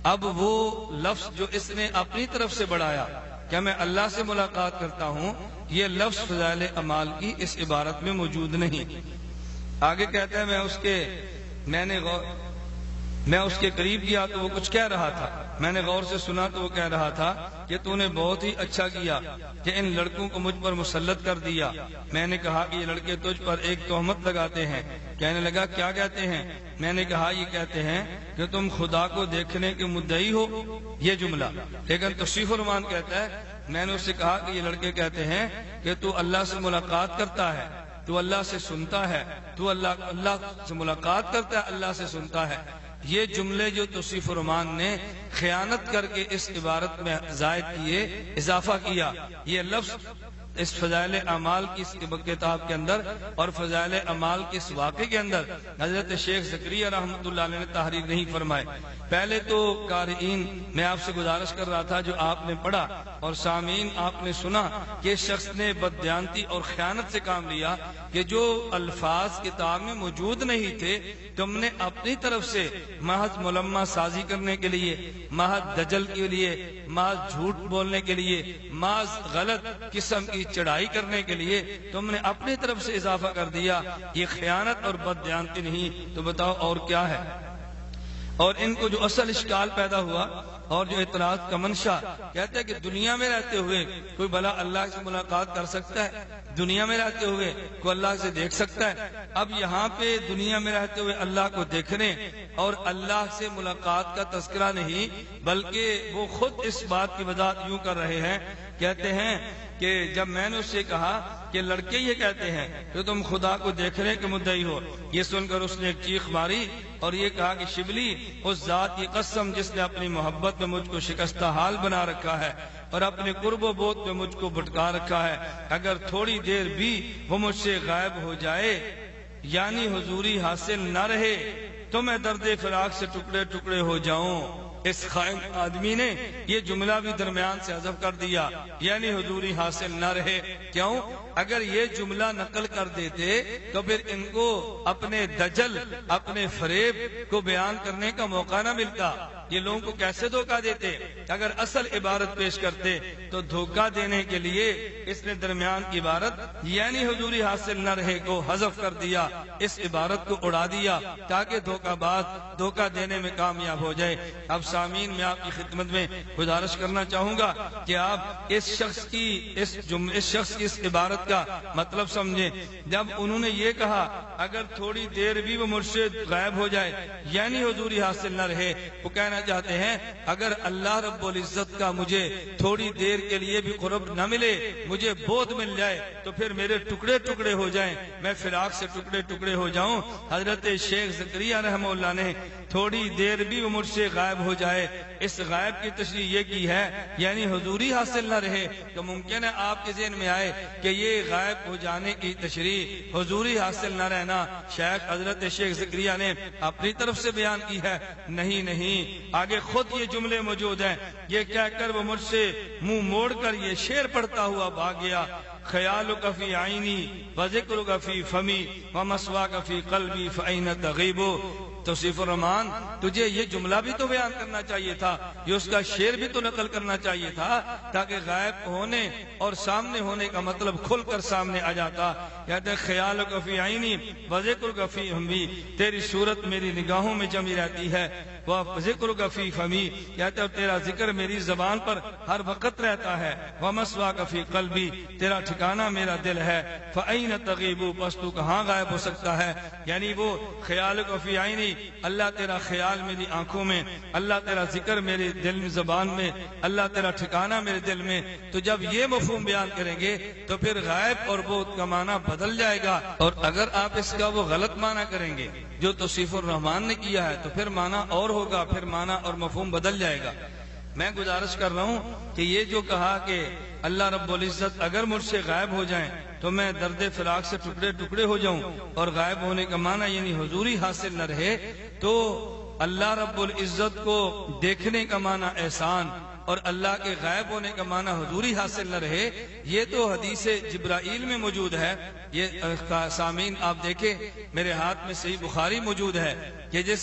اب وہ لفظ جو اس نے اپنی طرف سے بڑھایا کہ میں اللہ سے ملاقات کرتا ہوں، یہ لفظ فضائل اعمال کی اس عبارت میں موجود نہیں۔ آگے کہتا ہے میں اس کے قریب گیا تو وہ کچھ کہہ رہا تھا، میں نے غور سے سنا تو وہ کہہ رہا تھا کہ تو نے بہت ہی اچھا کیا کہ ان لڑکوں کو مجھ پر مسلط کر دیا۔ میں نے کہا کہ یہ لڑکے تجھ پر ایک تہمت لگاتے ہیں۔ کہنے لگا کیا کہتے ہیں؟ میں نے کہا یہ کہتے ہیں کہ تم خدا کو دیکھنے کے مدعی ہو، یہ جملہ۔ لیکن توصیف الرحمان کہتا ہے میں نے اس سے کہا کہ یہ لڑکے کہتے ہیں کہ تو اللہ سے ملاقات کرتا ہے، تو اللہ سے سنتا ہے، تو اللہ سے ملاقات کرتا ہے، اللہ سے سنتا ہے۔ یہ جملے جو توصیف الرحمان نے خیانت کر کے اس عبارت میں زائد کیے، اضافہ کیا، یہ لفظ اس فضائل اعمال کی اس کتاب کے اندر اور فضائل اعمال کے اس واقعے کے اندر حضرت شیخ زکریا رحمۃ اللہ علیہ نے تحریر نہیں فرمائے۔ پہلے تو قارئین میں آپ سے گزارش کر رہا تھا جو آپ نے پڑھا اور سامعین آپ نے سنا کہ اس شخص نے بددیانتی اور خیانت سے کام لیا کہ جو الفاظ کتاب میں موجود نہیں تھے تم نے اپنی طرف سے محض ملمہ سازی کرنے کے لیے محض دجل کے لیے، محض جھوٹ بولنے کے لیے، محض غلط قسم کی چڑھائی کرنے کے لیے تم نے اپنی طرف سے اضافہ کر دیا، یہ خیانت اور بددیانتی نہیں تو بتاؤ اور کیا ہے؟ اور ان کو جو اصل اشکال پیدا ہوا اور جو اعتراض کا منشا، کہتے ہیں کہ دنیا میں رہتے ہوئے کوئی بھلا اللہ سے ملاقات کر سکتا ہے؟ دنیا میں رہتے ہوئے کوئی اللہ سے دیکھ سکتا ہے؟ اب یہاں پہ دنیا میں رہتے ہوئے اللہ کو دیکھنے اور اللہ سے ملاقات کا تذکرہ نہیں، بلکہ وہ خود اس بات کی وضاحت یوں کر رہے ہیں، کہتے ہیں کہ جب میں نے اس سے کہا کہ لڑکے یہ کہتے ہیں کہ تم خدا کو دیکھنے کے مدعی ہو، یہ سن کر اس نے ایک چیخ ماری اور یہ کہا کہ شبلی، اس ذات کی قسم جس نے اپنی محبت میں مجھ کو شکستہ حال بنا رکھا ہے اور اپنے قرب و بود میں مجھ کو بھٹکا رکھا ہے، اگر تھوڑی دیر بھی وہ مجھ سے غائب ہو جائے یعنی حضوری حاصل نہ رہے تو میں درد فراق سے ٹکڑے ٹکڑے ہو جاؤں۔ اس خائن آدمی نے یہ جملہ بھی درمیان سے حذف کر دیا، یعنی حضوری حاصل نہ رہے۔ کیوں؟ اگر یہ جملہ نقل کر دیتے تو پھر ان کو اپنے دجل، اپنے فریب کو بیان کرنے کا موقع نہ ملتا۔ یہ لوگوں کو کیسے دھوکہ دیتے؟ اگر اصل عبارت پیش کرتے تو دھوکہ دینے کے لیے اس نے درمیان کی عبارت یعنی حضوری حاصل نہ رہے کو حذف کر دیا، اس عبارت کو اڑا دیا تاکہ دھوکہ باز دھوکہ دینے میں کامیاب ہو جائے۔ اب سامعین، میں آپ کی خدمت میں گزارش کرنا چاہوں گا کہ آپ اس شخص کی اس عبارت کا مطلب سمجھیں۔ جب انہوں نے یہ کہا اگر تھوڑی دیر بھی وہ مجھ سے غائب ہو جائے یعنی حضوری حاصل نہ رہے، وہ کہنا چاہتے ہیں اگر اللہ رب العزت کا مجھے تھوڑی دیر کے لیے بھی قرب نہ ملے، مجھے بہت مل جائے تو پھر میرے ٹکڑے ٹکڑے ہو جائیں، میں فراق سے ٹکڑے ٹکڑے ہو جاؤں۔ حضرت شیخ زکریا رحمہ اللہ نے تھوڑی دیر بھی وہ مجھ سے غائب ہو جائے، اس غائب کی تشریح یہ کی ہے یعنی حضوری حاصل نہ رہے۔ تو ممکن ہے آپ کے ذہن میں آئے کہ یہ غائب ہو جانے کی تشریح حضوری حاصل نہ رہنا حضرت شیخ زکریا نے اپنی طرف سے بیان کی ہے۔ نہیں، آگے خود یہ جملے موجود ہیں۔ یہ کہہ کر وہ مجھ سے منہ موڑ کر یہ شعر پڑھتا ہوا بھاگ گیا، خیالک فی عینی وذکرک فی فمی ومسواک فی قلبی فأین تغیب۔ توصیف الرحمان، تجھے یہ جملہ بھی تو بیان کرنا چاہیے تھا، یہ اس کا شعر بھی تو نقل کرنا چاہیے تھا تاکہ غائب ہونے اور سامنے ہونے کا مطلب کھل کر سامنے آ جاتا۔ کہتے ہیں خیالک فی عینی وذکرک فی فمی، تیری صورت میری نگاہوں میں جمی رہتی ہے، وذکرک فی فمی، کہتے ہیں تیرا ذکر میری زبان پر ہر وقت رہتا ہے، ومسواک فی قلبی، تیرا ٹھکانہ میرا دل ہے، فأین تغیب، پس تو کہاں غائب ہو سکتا ہے؟ یعنی وہ خیالک فی عینی، اللہ تیرا خیال میری آنکھوں میں، اللہ تیرا ذکر میرے دل میں زبان میں، اللہ تیرا ٹھکانہ میرے دل میں۔ تو جب یہ مفہوم بیان کریں گے تو پھر غائب اور بہت کا معنی بدل جائے گا، اور اگر آپ اس کا وہ غلط معنی کریں گے جو توصیف الرحمان نے کیا ہے تو پھر معنی اور ہوگا، پھر معنی اور مفہوم بدل جائے گا۔ میں گزارش کر رہا ہوں کہ یہ جو کہا کہ اللہ رب العزت اگر مجھ سے غائب ہو جائیں تو میں درد فراق سے ٹکڑے ٹکڑے ہو جاؤں، اور غائب ہونے کا معنی یعنی حضوری حاصل نہ رہے، تو اللہ رب العزت کو دیکھنے کا معنی احسان اور اللہ کے غائب ہونے کا معنی حضوری حاصل نہ رہے، یہ تو حدیث جبرائیل میں موجود ہے۔ یہ سامعین آپ دیکھیں، میرے ہاتھ میں صحیح بخاری موجود ہے کہ جس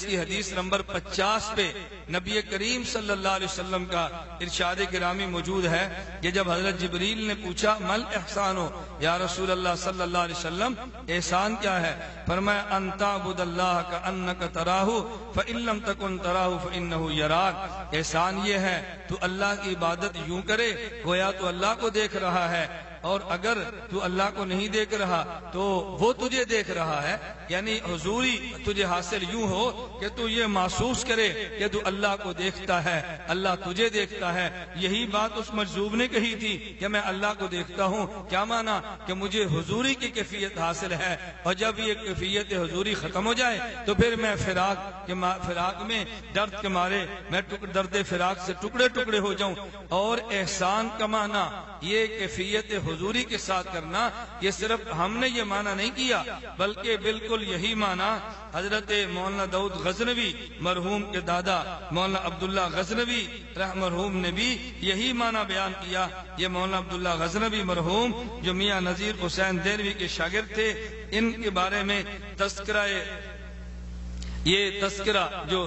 کی حدیث نمبر 50 پہ نبی کریم صلی اللہ علیہ وسلم کا ارشاد گرامی موجود ہے کہ جب حضرت جبریل نے پوچھا مل احسان ہو یا رسول اللہ صلی اللہ علیہ وسلم، احسان کیا ہے؟ فرمایا ان تعبد اللہ کأنک تراہ فإن لم تکن تراہ فإنہ یراک۔ احسان یہ ہے تو اللہ کی عبادت یوں کرے گویا تو اللہ کو دیکھ رہا ہے، اور اگر تو اللہ کو نہیں دیکھ رہا تو وہ تجھے دیکھ رہا ہے۔ یعنی حضوری تجھے حاصل یوں ہو کہ تو یہ محسوس کرے کہ تو اللہ کو دیکھتا ہے، اللہ تجھے دیکھتا ہے۔ یہی بات اس مجذوب نے کہی تھی کہ میں اللہ کو دیکھتا ہوں، کیا معنی کہ مجھے حضوری کی کیفیت حاصل ہے، اور جب یہ کیفیت حضوری ختم ہو جائے تو پھر میں فراق میں درد کے مارے میں درد فراق سے ٹکڑے ٹکڑے ہو جاؤں۔ اور احسان کا معنی یہ کیفیت حضوری کے ساتھ کرنا، یہ صرف ہم نے یہ معنی نہیں کیا بلکہ بالکل یہی معنی حضرت مولانا داؤد غزنوی مرحوم کے دادا مولانا عبداللہ غزنوی مرحوم نے بھی یہی معنی بیان کیا۔ یہ مولانا عبداللہ غزنوی مرحوم جو میاں نذیر حسین دہلوی کے شاگرد تھے، ان کے بارے میں تذکرہ یہ تذکرہ جو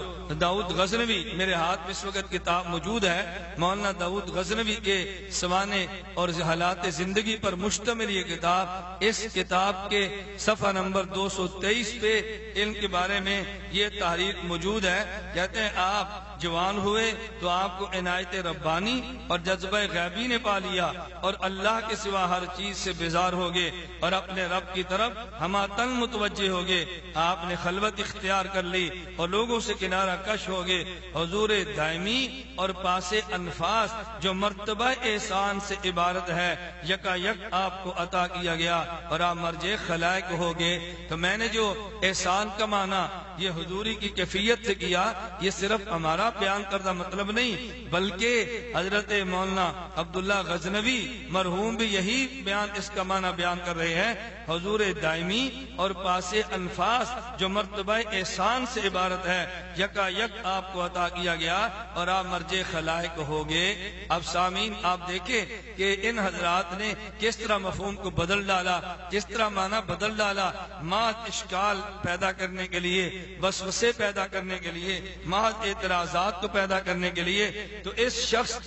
داؤد غزنوی، میرے ہاتھ میں اس وقت کتاب موجود ہے، مولانا داؤد غزنوی کے سوانح اور حالات زندگی پر مشتمل یہ کتاب، اس کتاب کے صفحہ نمبر 223 پہ علم کے بارے میں یہ تحریر موجود ہے۔ کہتے ہیں آپ جوان ہوئے تو آپ کو عنایت ربانی اور جذبہ غیبی نے پا لیا، اور اللہ کے سوا ہر چیز سے بیزار ہو گئے اور اپنے رب کی طرف ہماتن متوجہ ہو گئے۔ آپ نے خلوت اختیار کر لی اور لوگوں سے کنارہ کش ہو گئے۔ حضور دائمی اور پاس انفاس جو مرتبہ احسان سے عبارت ہے یکا یک آپ کو عطا کیا گیا اور آپ مرجع خلائق ہو گئے۔ تو میں نے جو احسان کا معنی یہ حضوری کی کیفیت سے کیا، یہ صرف ہمارا بیان کردہ مطلب نہیں، بلکہ حضرت مولانا عبداللہ غزنوی مرحوم بھی یہی بیان، اس کا معنی بیان کر رہے ہیں۔ حضور دائمی اور پاس انفاس جو مرتبہ احسان سے عبارت ہے یکا یک آپ کو عطا کیا گیا اور آپ مرجع خلائق ہو گئے۔ اب سامعین آپ دیکھیں کہ ان حضرات نے کس طرح مفہوم کو بدل ڈالا، کس طرح معنی بدل ڈالا، محض اشکال پیدا کرنے کے لیے، وسوسے پیدا کرنے کے لیے، محض اعتراضات کو پیدا کرنے کے لیے۔ تو اس شخص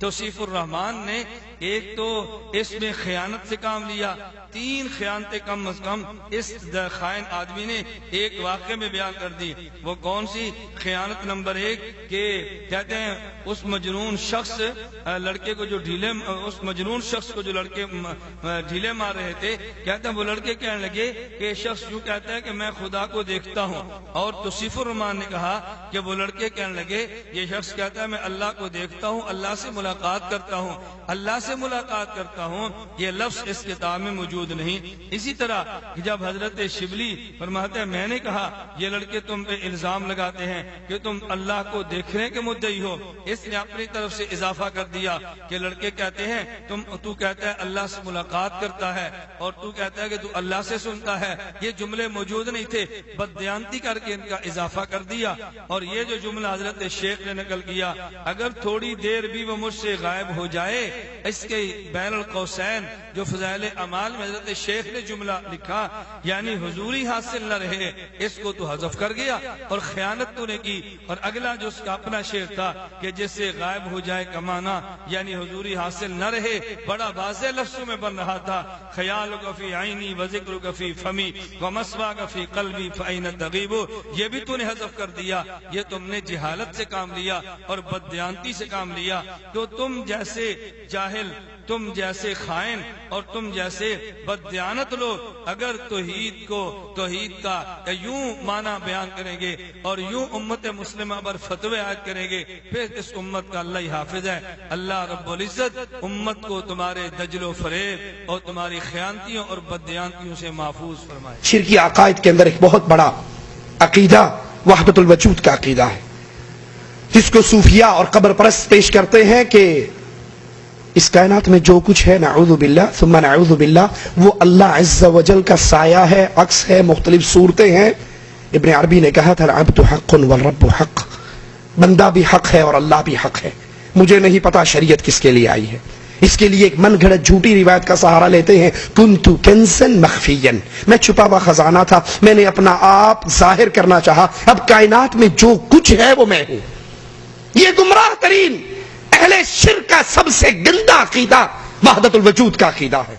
توصیف الرحمان نے ایک تو اس میں خیانت سے کام لیا، 3 خیانتیں کم از کم اس خائن آدمی نے ایک واقعے میں بیان کر دی۔ وہ کون سی خیانت؟ نمبر 1 کہ کہتے ہیں اس مجنون شخص لڑکے کو جو لڑکے ڈھیلے مار رہے تھے، کہتے ہیں وہ لڑکے کہنے لگے کہ یہ شخص یوں کہتا ہے کہ میں خدا کو دیکھتا ہوں، اور توصیف الرحمان نے کہا کہ وہ لڑکے کہنے لگے یہ شخص کہتا ہے میں اللہ کو دیکھتا ہوں، اللہ سے ملاقات کرتا ہوں، اللہ سے ملاقات کرتا ہوں۔ یہ لفظ اس کتاب میں موجود نہیں۔ اسی طرح جب حضرت شبلی فرماتے ہیں میں نے کہا یہ لڑکے تم پہ الزام لگاتے ہیں کہ تم اللہ کو دیکھنے کے مدعی ہو، اس نے اپنی طرف سے اضافہ کر دیا کہ لڑکے کہتے ہیں تو کہتا ہے اللہ سے ملاقات کرتا ہے اور تو کہتا ہے کہ تو اللہ سے سنتا ہے۔ یہ جملے موجود نہیں تھے، بددیانتی کر کے ان کا اضافہ کر دیا۔ اور یہ جو جملہ حضرت شیخ نے نقل کیا، اگر تھوڑی دیر بھی وہ مجھ سے غائب ہو جائے، اس کے بین القوسین جو فضائل اعمال میں حضرت شیخ نے جملہ لکھا، یعنی حضوری حاصل نہ رہے، اس کو تو حذف کر گیا اور خیانت تو نے کی۔ اور اگلا جو اس کا اپنا شعر تھا کہ جس سے غائب ہو جائے کمانا، یعنی حضوری حاصل نہ رہے، بڑا واضح لفظوں میں بن رہا تھا، خیالک فی عینی و ذکرک فی فمی و مسواک فی قلبی فأین تغیب، یہ بھی تو نے حذف کر دیا۔ یہ تم نے جہالت سے کام لیا اور بددیانتی سے کام لیا۔ تو تم جیسے جاہل، تم جیسے خائن اور تم جیسے بددیانت لوگ اگر توحید کا یوں معنی بیان کریں گے اور یوں امت مسلمہ پر فتوے عائد کریں گے، پھر اس امت کا اللہ ہی حافظ ہے۔ اللہ رب العزت امت کو تمہارے دجل و فریب اور تمہاری خیانتیوں اور بددیانتیوں سے محفوظ فرمائے۔ شرکی عقائد کے اندر ایک بہت بڑا عقیدہ وحدت الوجود کا عقیدہ ہے، جس کو صوفیاء اور قبر پرست پیش کرتے ہیں کہ اس کائنات میں جو کچھ ہے نعوذ باللہ ثم نعوذ باللہ وہ اللہ عز و جل کا سایہ ہے، عکس ہے، مختلف صورتیں ہیں۔ ابن عربی نے کہا تھا العبد حق والرب حق، بندہ بھی حق ہے اور اللہ بھی حق ہے۔ مجھے نہیں پتا شریعت کس کے لیے آئی ہے، اس کے لیے ایک من گھڑت جھوٹی روایت کا سہارا لیتے ہیں، کنت کنزا مخفیا، میں چھپا ہوا خزانہ تھا، میں نے اپنا آپ ظاہر کرنا چاہا، اب کائنات میں جو کچھ ہے وہ میں ہوں۔ یہ گمراہ ترین اہل شرک کا سب سے گندا عقیدہ وحدت الوجود کا عقیدہ ہے۔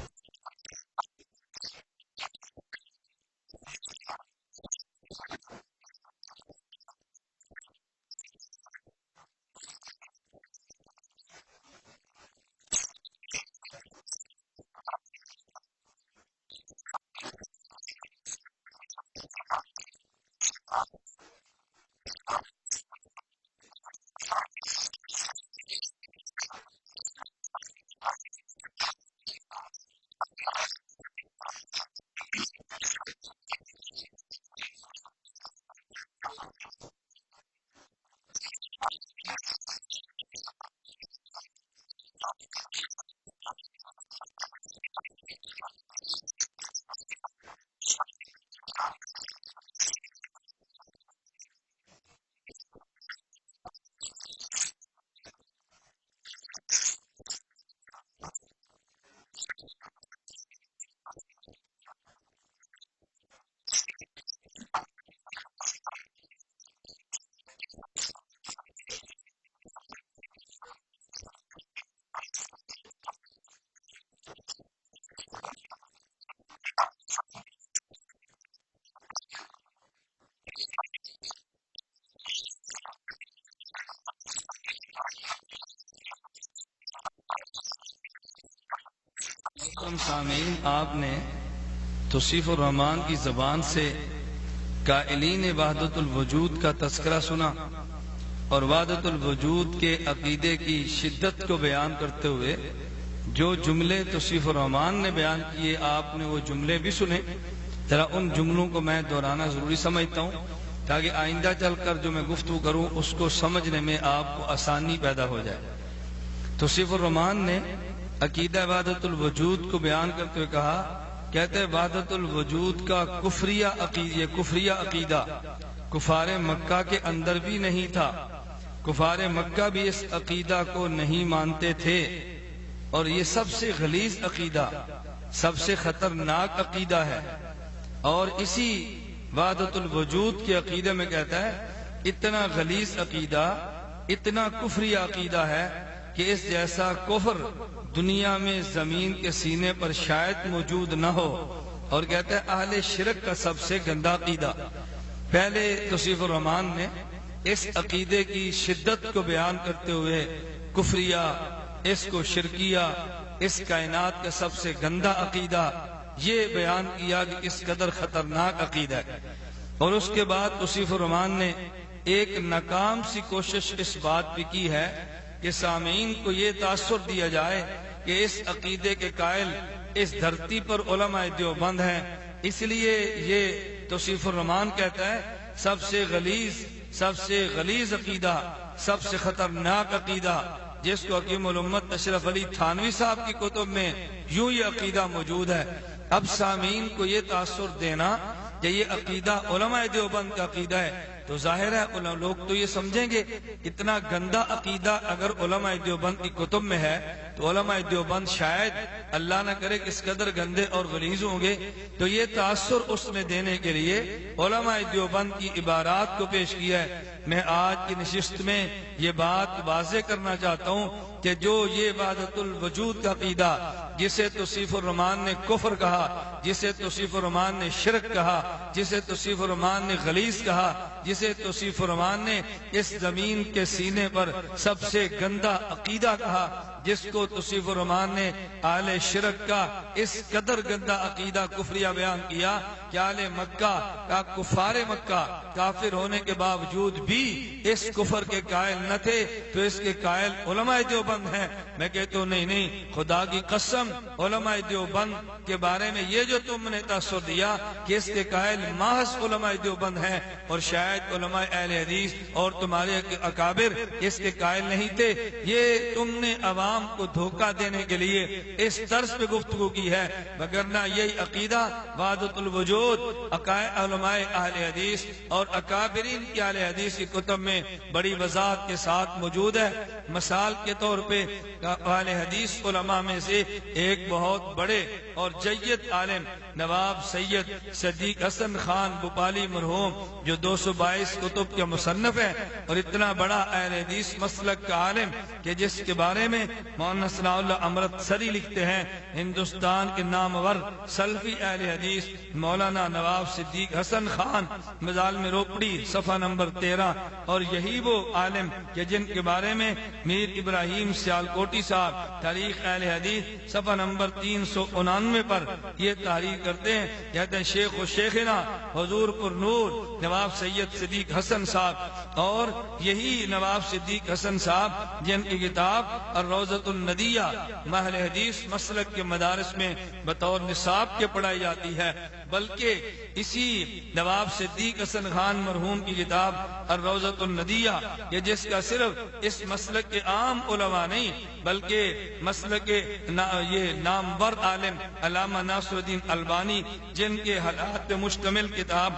محترم سامعین، آپ نے توصیف الرحمان کی زبان سے قائلین وحدت الوجود کا تذکرہ سنا اور وحدت الوجود کے عقیدے کی شدت کو بیان کرتے ہوئے جو جملے توصیف الرحمان نے بیان کیے آپ نے وہ جملے بھی سنے۔ ذرا ان جملوں کو میں دہرانا ضروری سمجھتا ہوں تاکہ آئندہ چل کر جو میں گفتگو کروں اس کو سمجھنے میں آپ کو آسانی پیدا ہو جائے۔ توصیف الرحمان نے عقیدہ وحدت الوجود کو بیان کرتے ہوئے کہا، کہتے ہیں وحدت الوجود کا کفریہ عقیدہ کفار مکہ کے اندر بھی نہیں تھا، کفار مکہ بھی اس عقیدہ کو نہیں مانتے تھے، اور یہ سب سے غلیظ عقیدہ، سب سے خطرناک عقیدہ ہے۔ اور اسی وحدت الوجود کے عقیدے میں کہتا ہے اتنا غلیظ عقیدہ، اتنا کفریہ عقیدہ ہے کہ اس جیسا کفر دنیا میں زمین کے سینے پر شاید موجود نہ ہو، اور کہتا ہے اہل شرک کا سب سے گندا عقیدہ۔ پہلے توصیف الرحمان نے اس عقیدے کی شدت کو بیان کرتے ہوئے کفریہ، اس کو شرکیہ، اس کائنات کا سب سے گندا عقیدہ یہ بیان کیا کہ اس قدر خطرناک عقیدہ ہے۔ اور اس کے بعد توصیف الرحمان نے ایک ناکام سی کوشش اس بات پہ کی ہے کہ سامعین کو یہ تاثر دیا جائے کہ اس عقیدے کے قائل اس دھرتی پر علماء دیوبند ہیں، اس لیے یہ توصیف الرحمان کہتا ہے سب سے غلیظ عقیدہ، سب سے خطرناک عقیدہ، جس کو حکیم الامت اشرف علی تھانوی صاحب کی کتب میں یوں یہ عقیدہ موجود ہے۔ اب سامعین کو یہ تاثر دینا کہ یہ عقیدہ علماء دیوبند کا عقیدہ ہے تو ظاہر ہے لوگ تو یہ سمجھیں گے اتنا گندا عقیدہ اگر علماء دیوبند کی کتب میں ہے تو علماء دیوبند شاید اللہ نہ کرے کس قدر گندے اور غلیظ ہوں گے۔ تو یہ تاثر اس میں دینے کے لیے علماء دیوبند کی عبارات کو پیش کیا ہے۔ میں آج کی نشست میں یہ بات واضح کرنا چاہتا ہوں کہ جو یہ وحدت الوجود کا عقیدہ جسے توصیف الرحمان نے کفر کہا، جسے توصیف الرحمان نے شرک کہا، جسے توصیف الرحمان نے غلیظ کہا، جسے توصیف الرحمان نے اس زمین کے سینے پر سب سے گندا عقیدہ کہا، جس کو توصیف الرحمان نے اہل شرک کا اس قدر گندا عقیدہ کفریہ بیان کیا کہ اہل مکہ کا کفار مکہ کافر ہونے کے باوجود بھی اس کفر کے قائل نہ تھے، تو اس کے قائل علماء دیوبند ہیں۔ میں کہتا ہوں نہیں، خدا کی قسم علماء دیوبند کے بارے میں یہ جو تم نے تاثر دیا کہ اس کے قائل محض علماء دیوبند ہیں اور شاید علماء اہل حدیث اور تمہارے اکابر اس کے قائل نہیں تھے، یہ تم نے عوام کو دھوکہ دینے کے لیے اس طرز پہ گفتگو کی ہے، وگرنہ یہی عقیدہ وحدت الوجود علماء اہل حدیث اور اکابرین کی اہل حدیث کی کتب میں بڑی وضاحت کے ساتھ موجود ہے۔ مثال کے طور پہ اہل حدیث علماء میں سے ایک بہت بڑے اور جید عالم نواب سید صدیق حسن خان بھوپالی مرحوم جو 222 کتب کے مصنف ہیں اور اتنا بڑا اہل حدیث مسلک کا عالم کہ جس کے بارے میں مولانا ثناء اللہ امرت سری لکھتے ہیں ہندوستان کے نامور سلفی اہل حدیث مولانا نواب صدیق حسن خان مزال میں روپڑی صفحہ نمبر 13، اور یہی وہ عالم کہ جن کے بارے میں میر ابراہیم سیالکوٹی صاحب تاریخ اہل حدیث صفحہ نمبر 399 پر یہ تحریر کرتے ہیں، کہتے ہیں شیخ و شیخنا حضور پر نور نواب سید صدیق حسن صاحب، اور یہی نواب صدیق حسن صاحب جن کی کتاب الروضۃ الندیہ اہل حدیث مسلک کے مدارس میں بطور نصاب کے پڑھائی جاتی ہے، بلکہ اسی نواب صدیق حسن خان مرحوم کی کتاب الروضۃ الندیہ یہ جس کا صرف اس مسلک کے عام علماء نہیں بلکہ مسلک یہ نامور عالم علامہ ناصر الدین البانی جن کے حالات پہ مشتمل کتاب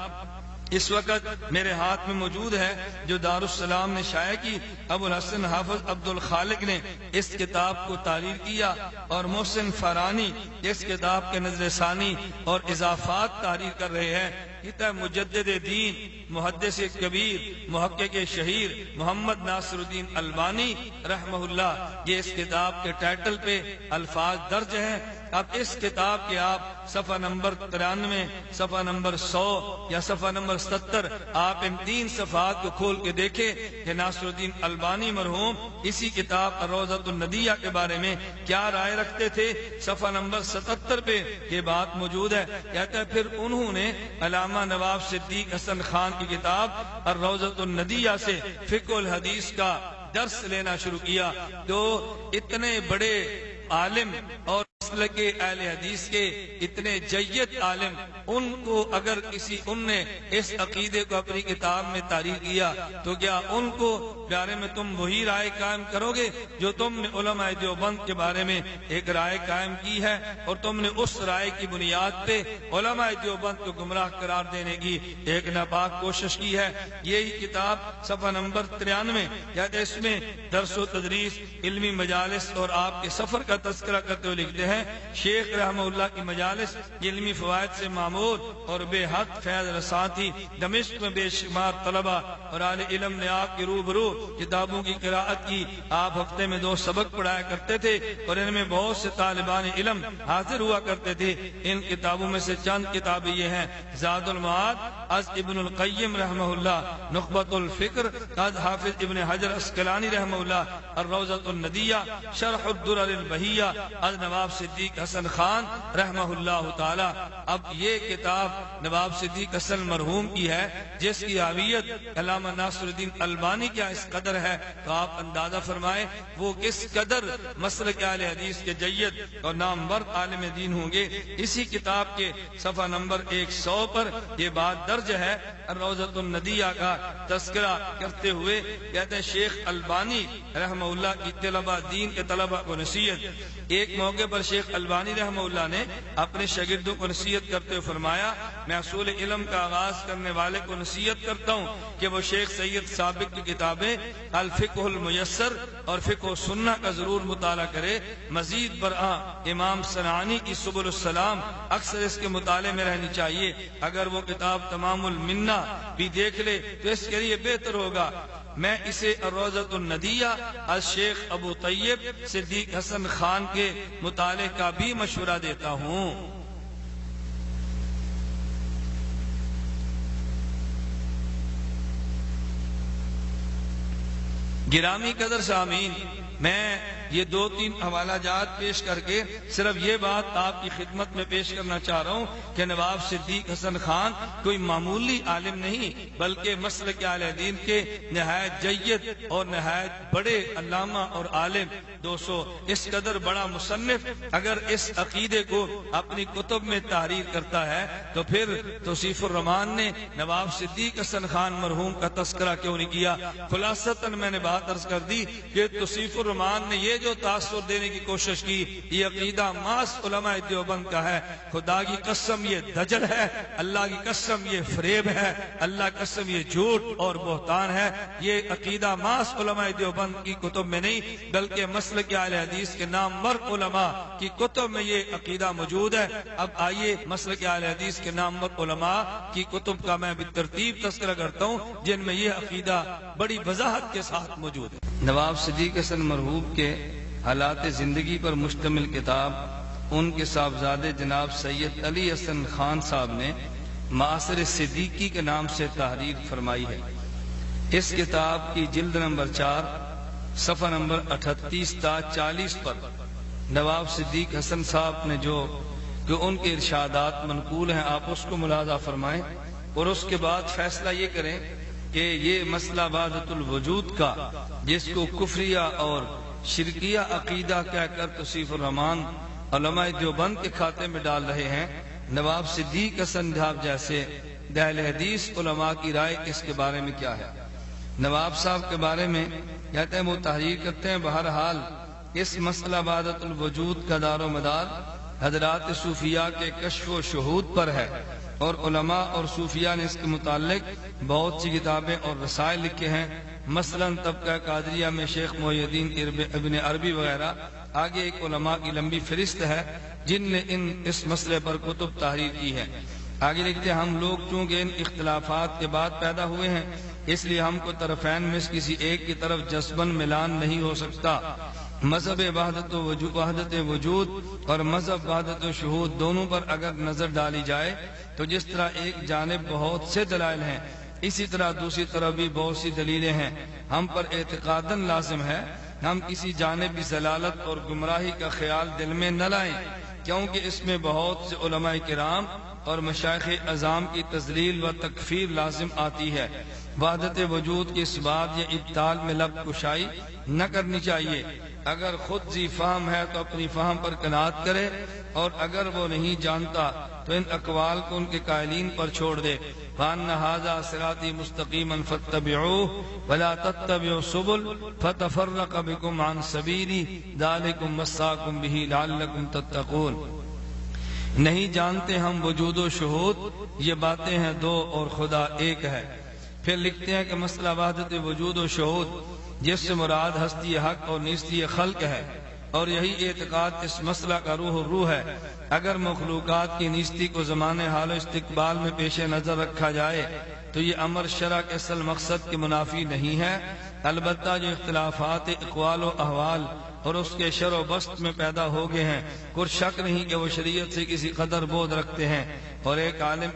اس وقت میرے ہاتھ میں موجود ہے جو دارالسلام نے شائع کی، ابو الحسن حافظ عبد الخالق نے اس کتاب کو تحریر کیا اور محسن فرانی اس کتاب کے نظر ثانی اور اضافات تحریر کر رہے ہیں۔ کہتا ہے مجدد دین محدث کبیر محقق شہیر محمد ناصر الدین البانی رحمہ اللہ، یہ اس کتاب کے ٹائٹل پہ الفاظ درج ہیں۔ اب اس کتاب کے آپ صفحہ نمبر 93 صفحہ نمبر 100 یا صفحہ نمبر 70 آپ ان 3 صفحات کو کھول کے دیکھیں کہ ناصر الدین البانی مرحوم اسی کتاب الروضۃ الندیہ کے بارے میں کیا رائے رکھتے تھے۔ صفحہ نمبر 77 پہ یہ بات موجود ہے، کہتا ہے پھر انہوں نے علامہ نواب صدیق حسن خان کی کتاب الروضۃ الندیہ سے فقہ الحدیث کا درس لینا شروع کیا۔ تو اتنے بڑے عالم اور مسلک اہل حدیث کے اتنے جید عالم، ان کو اگر ان نے اس عقیدے کو اپنی کتاب میں تحریر کیا تو کیا ان کو بارے میں تم وہی رائے قائم کرو گے جو تم نے علماء دیوبند کے بارے میں ایک رائے قائم کی ہے، اور تم نے اس رائے کی بنیاد پہ علماء دیوبند کو گمراہ قرار دینے کی ایک ناپاک کوشش کی ہے۔ یہی کتاب صفحہ نمبر 93 کہتے اس میں درس و تدریس، علمی مجالس اور آپ کے سفر کا تذکرہ کرتے ہوئے لکھتے ہیں شیخ رحمہ اللہ کی مجالس علمی فوائد سے معمور اور بے حد فیض رساں تھی۔ دمشق میں بے شمار طلبہ اور اہل علم نے آپ کے روبرو کتابوں کی قراءت کی۔ آپ ہفتے میں 2 سبق پڑھایا کرتے تھے اور ان میں بہت سے طالبان علم حاضر ہوا کرتے تھے۔ ان کتابوں میں سے چند کتابیں یہ ہیں: زاد المعاد از ابن القیم رحمہ اللہ، نخبۃ الفکر از حافظ ابن حجر اسقلانی رحمہ اللہ، الروضۃ الندیہ شرح الدرر البہیہ از نواب صدیق حسن خان رحمہ اللہ تعالی۔ اب یہ کتاب نواب صدیق حسن مرحوم کی ہے، جس کی حاویت علامہ ناصر الدین البانی کیا اس قدر ہے، تو آپ اندازہ فرمائیں وہ کس قدر مسلک اہل حدیث کے جید اور نامور عالم دین ہوں گے۔ اسی کتاب کے صفحہ نمبر 100 پر یہ بات درج ہے۔ الروضۃ الندیہ کا تذکرہ کرتے ہوئے کہتے ہیں شیخ البانی رحمہ اللہ کی طلبہ دین کے طلبہ کو نصیحت۔ ایک موقع پر شیخ البانی رحمہ اللہ نے اپنے شاگردوں کو نصیحت کرتے ہوئے فرمایا، میں اصول علم کا آغاز کرنے والے کو نصیحت کرتا ہوں کہ وہ شیخ سید سابق کی کتابیں الفقہ المیسر اور فقہ و سنہ کا ضرور مطالعہ کرے۔ مزید برآں امام صنعانی کی سبل السلام اکثر اس کے مطالعے میں رہنی چاہیے۔ اگر وہ کتاب تمام المنہ بھی دیکھ لے تو اس کے لیے بہتر ہوگا۔ میں اسے الروضۃ الندیہ از شیخ ابو طیب صدیق حسن خان کے مطالعے کا بھی مشورہ دیتا ہوں۔ گرامی قدر سامعین، میں یہ 2-3 حوالہ جات پیش کر کے صرف یہ بات آپ کی خدمت میں پیش کرنا چاہ رہا ہوں کہ نواب صدیق حسن خان کوئی معمولی عالم نہیں، بلکہ مسلک اہل دین کے نہایت جید اور نہایت بڑے علامہ اور عالم۔ دوستو، اس قدر بڑا مصنف اگر اس عقیدے کو اپنی کتب میں تحریر کرتا ہے تو پھر توصیف الرحمان نے نواب صدیق حسن خان مرحوم کا تذکرہ کیوں نہیں کیا؟ خلاصتاً میں نے بات عرض کر دی کہ توصیف الرحمان نے یہ جو تاثر دینے کی کوشش کی، یہ عقیدہ ماس علماء دیوبند کا ہے۔ خدا کی قسم یہ دجل ہے، اللہ کی قسم یہ فریب ہے، اللہ کی قسم یہ جھوٹ اور بہتان ہے۔ یہ عقیدہ ماس علماء دیوبند کی کتب میں نہیں، بلکہ مسلک اہل حدیث کے نامور علماء کی کتب میں یہ عقیدہ موجود ہے۔ اب آئیے مسلک اہل حدیث کے نامور علماء کی کتب کا میں بالترتیب تذکرہ کرتا ہوں جن میں یہ عقیدہ بڑی وضاحت کے ساتھ موجود ہے۔ نواب صدیق حسن مرحوم کے حالات زندگی پر مشتمل کتاب ان کے صاحبزادے جناب سید علی حسن خان صاحب نے معاصر صدیقی کے نام سے تحریر فرمائی ہے۔ اس کتاب کی جلد نمبر 4 صفحہ نمبر 38 تا 40 پر نواب صدیق حسن صاحب نے جو ان کے ارشادات منقول ہیں آپ اس کو ملاحظہ فرمائیں، اور اس کے بعد فیصلہ یہ کریں کہ یہ مسئلہ وحدت الوجود کا، جس کو کفریہ اور شرکیہ عقیدہ کہہ کر توصیف الرحمان علماء دیوبند کے کھاتے میں ڈال رہے ہیں، نواب صدیق حسن صاحب جیسے اہل حدیث علماء کی رائے اس کے بارے میں کیا ہے؟ نواب صاحب کے بارے میں کہتے ہیں وہ تحریر کرتے ہیں، بہرحال اس مسئلہ وحدت الوجود کا دار و مدار حضرات صوفیاء کے کشف و شہود پر ہے، اور علماء اور صوفیاء نے اس کے متعلق بہت سی کتابیں اور رسائل لکھے ہیں، مثلا طبقہ قادریہ میں شیخ محی الدین ابن عربی وغیرہ۔ آگے ایک علماء کی لمبی فہرست ہے جن نے اس مسئلے پر کتب تحریر کی ہے۔ آگے لکھتے ہیں ہم لوگ چونکہ ان اختلافات کے بعد پیدا ہوئے ہیں اس لیے ہم کو طرفین میں سے کسی ایک کی طرف جذباً ملان نہیں ہو سکتا۔ مذہب وحدت وجود اور مذہب وحدت و شہود دونوں پر اگر نظر ڈالی جائے تو جس طرح ایک جانب بہت سے دلائل ہیں اسی طرح دوسری طرف بھی بہت سی دلیلیں ہیں۔ ہم پر اعتقاداً لازم ہے ہم کسی جانب کی ضلالت اور گمراہی کا خیال دل میں نہ لائیں، کیونکہ اس میں بہت سے علماء کرام اور مشائخ اعظام کی تذلیل و تکفیر لازم آتی ہے۔ وحدت وجود کی اس بات یا ابطال میں لب کشائی نہ کرنی چاہیے۔ اگر خود ذی فہم ہے تو اپنی فہم پر قناعت کرے، اور اگر وہ نہیں جانتا تو ان اقوال کو ان کے قائلین پر چھوڑ دے۔ وَأَنَّ هَذَا صِرَاطِي مُسْتَقِيمًا فَاتَّبِعُوهُ وَلَا تَتَّبِعُوا السُّبُلَ فَتَفَرَّقَ بِكُمْ عَنْ سَبِيلِهِ ذَلِكُمْ وَصَّاكُمْ بِهِ لَعَلَّكُمْ تَتَّقُونَ۔ نہیں جانتے ہم وجود و شہود، یہ باتیں ہیں دو اور خدا ایک ہے۔ پھر لکھتے ہیں کہ مسئلہ وحدت وجود و شہود جس سے مراد ہستی حق اور نیستی خلق ہے، اور یہی اعتقاد اس مسئلہ کا روح ہے۔ اگر مخلوقات کی نیستی کو زمانے حال و استقبال میں پیش نظر رکھا جائے تو یہ امر شرع کے اصل مقصد کے منافی نہیں ہے۔ البتہ جو اختلافات اقوال و احوال اور اس کے شر و بست میں پیدا ہو گئے ہیں، کوئی شک نہیں کہ وہ شریعت سے کسی قدر بود رکھتے ہیں اور ایک عالم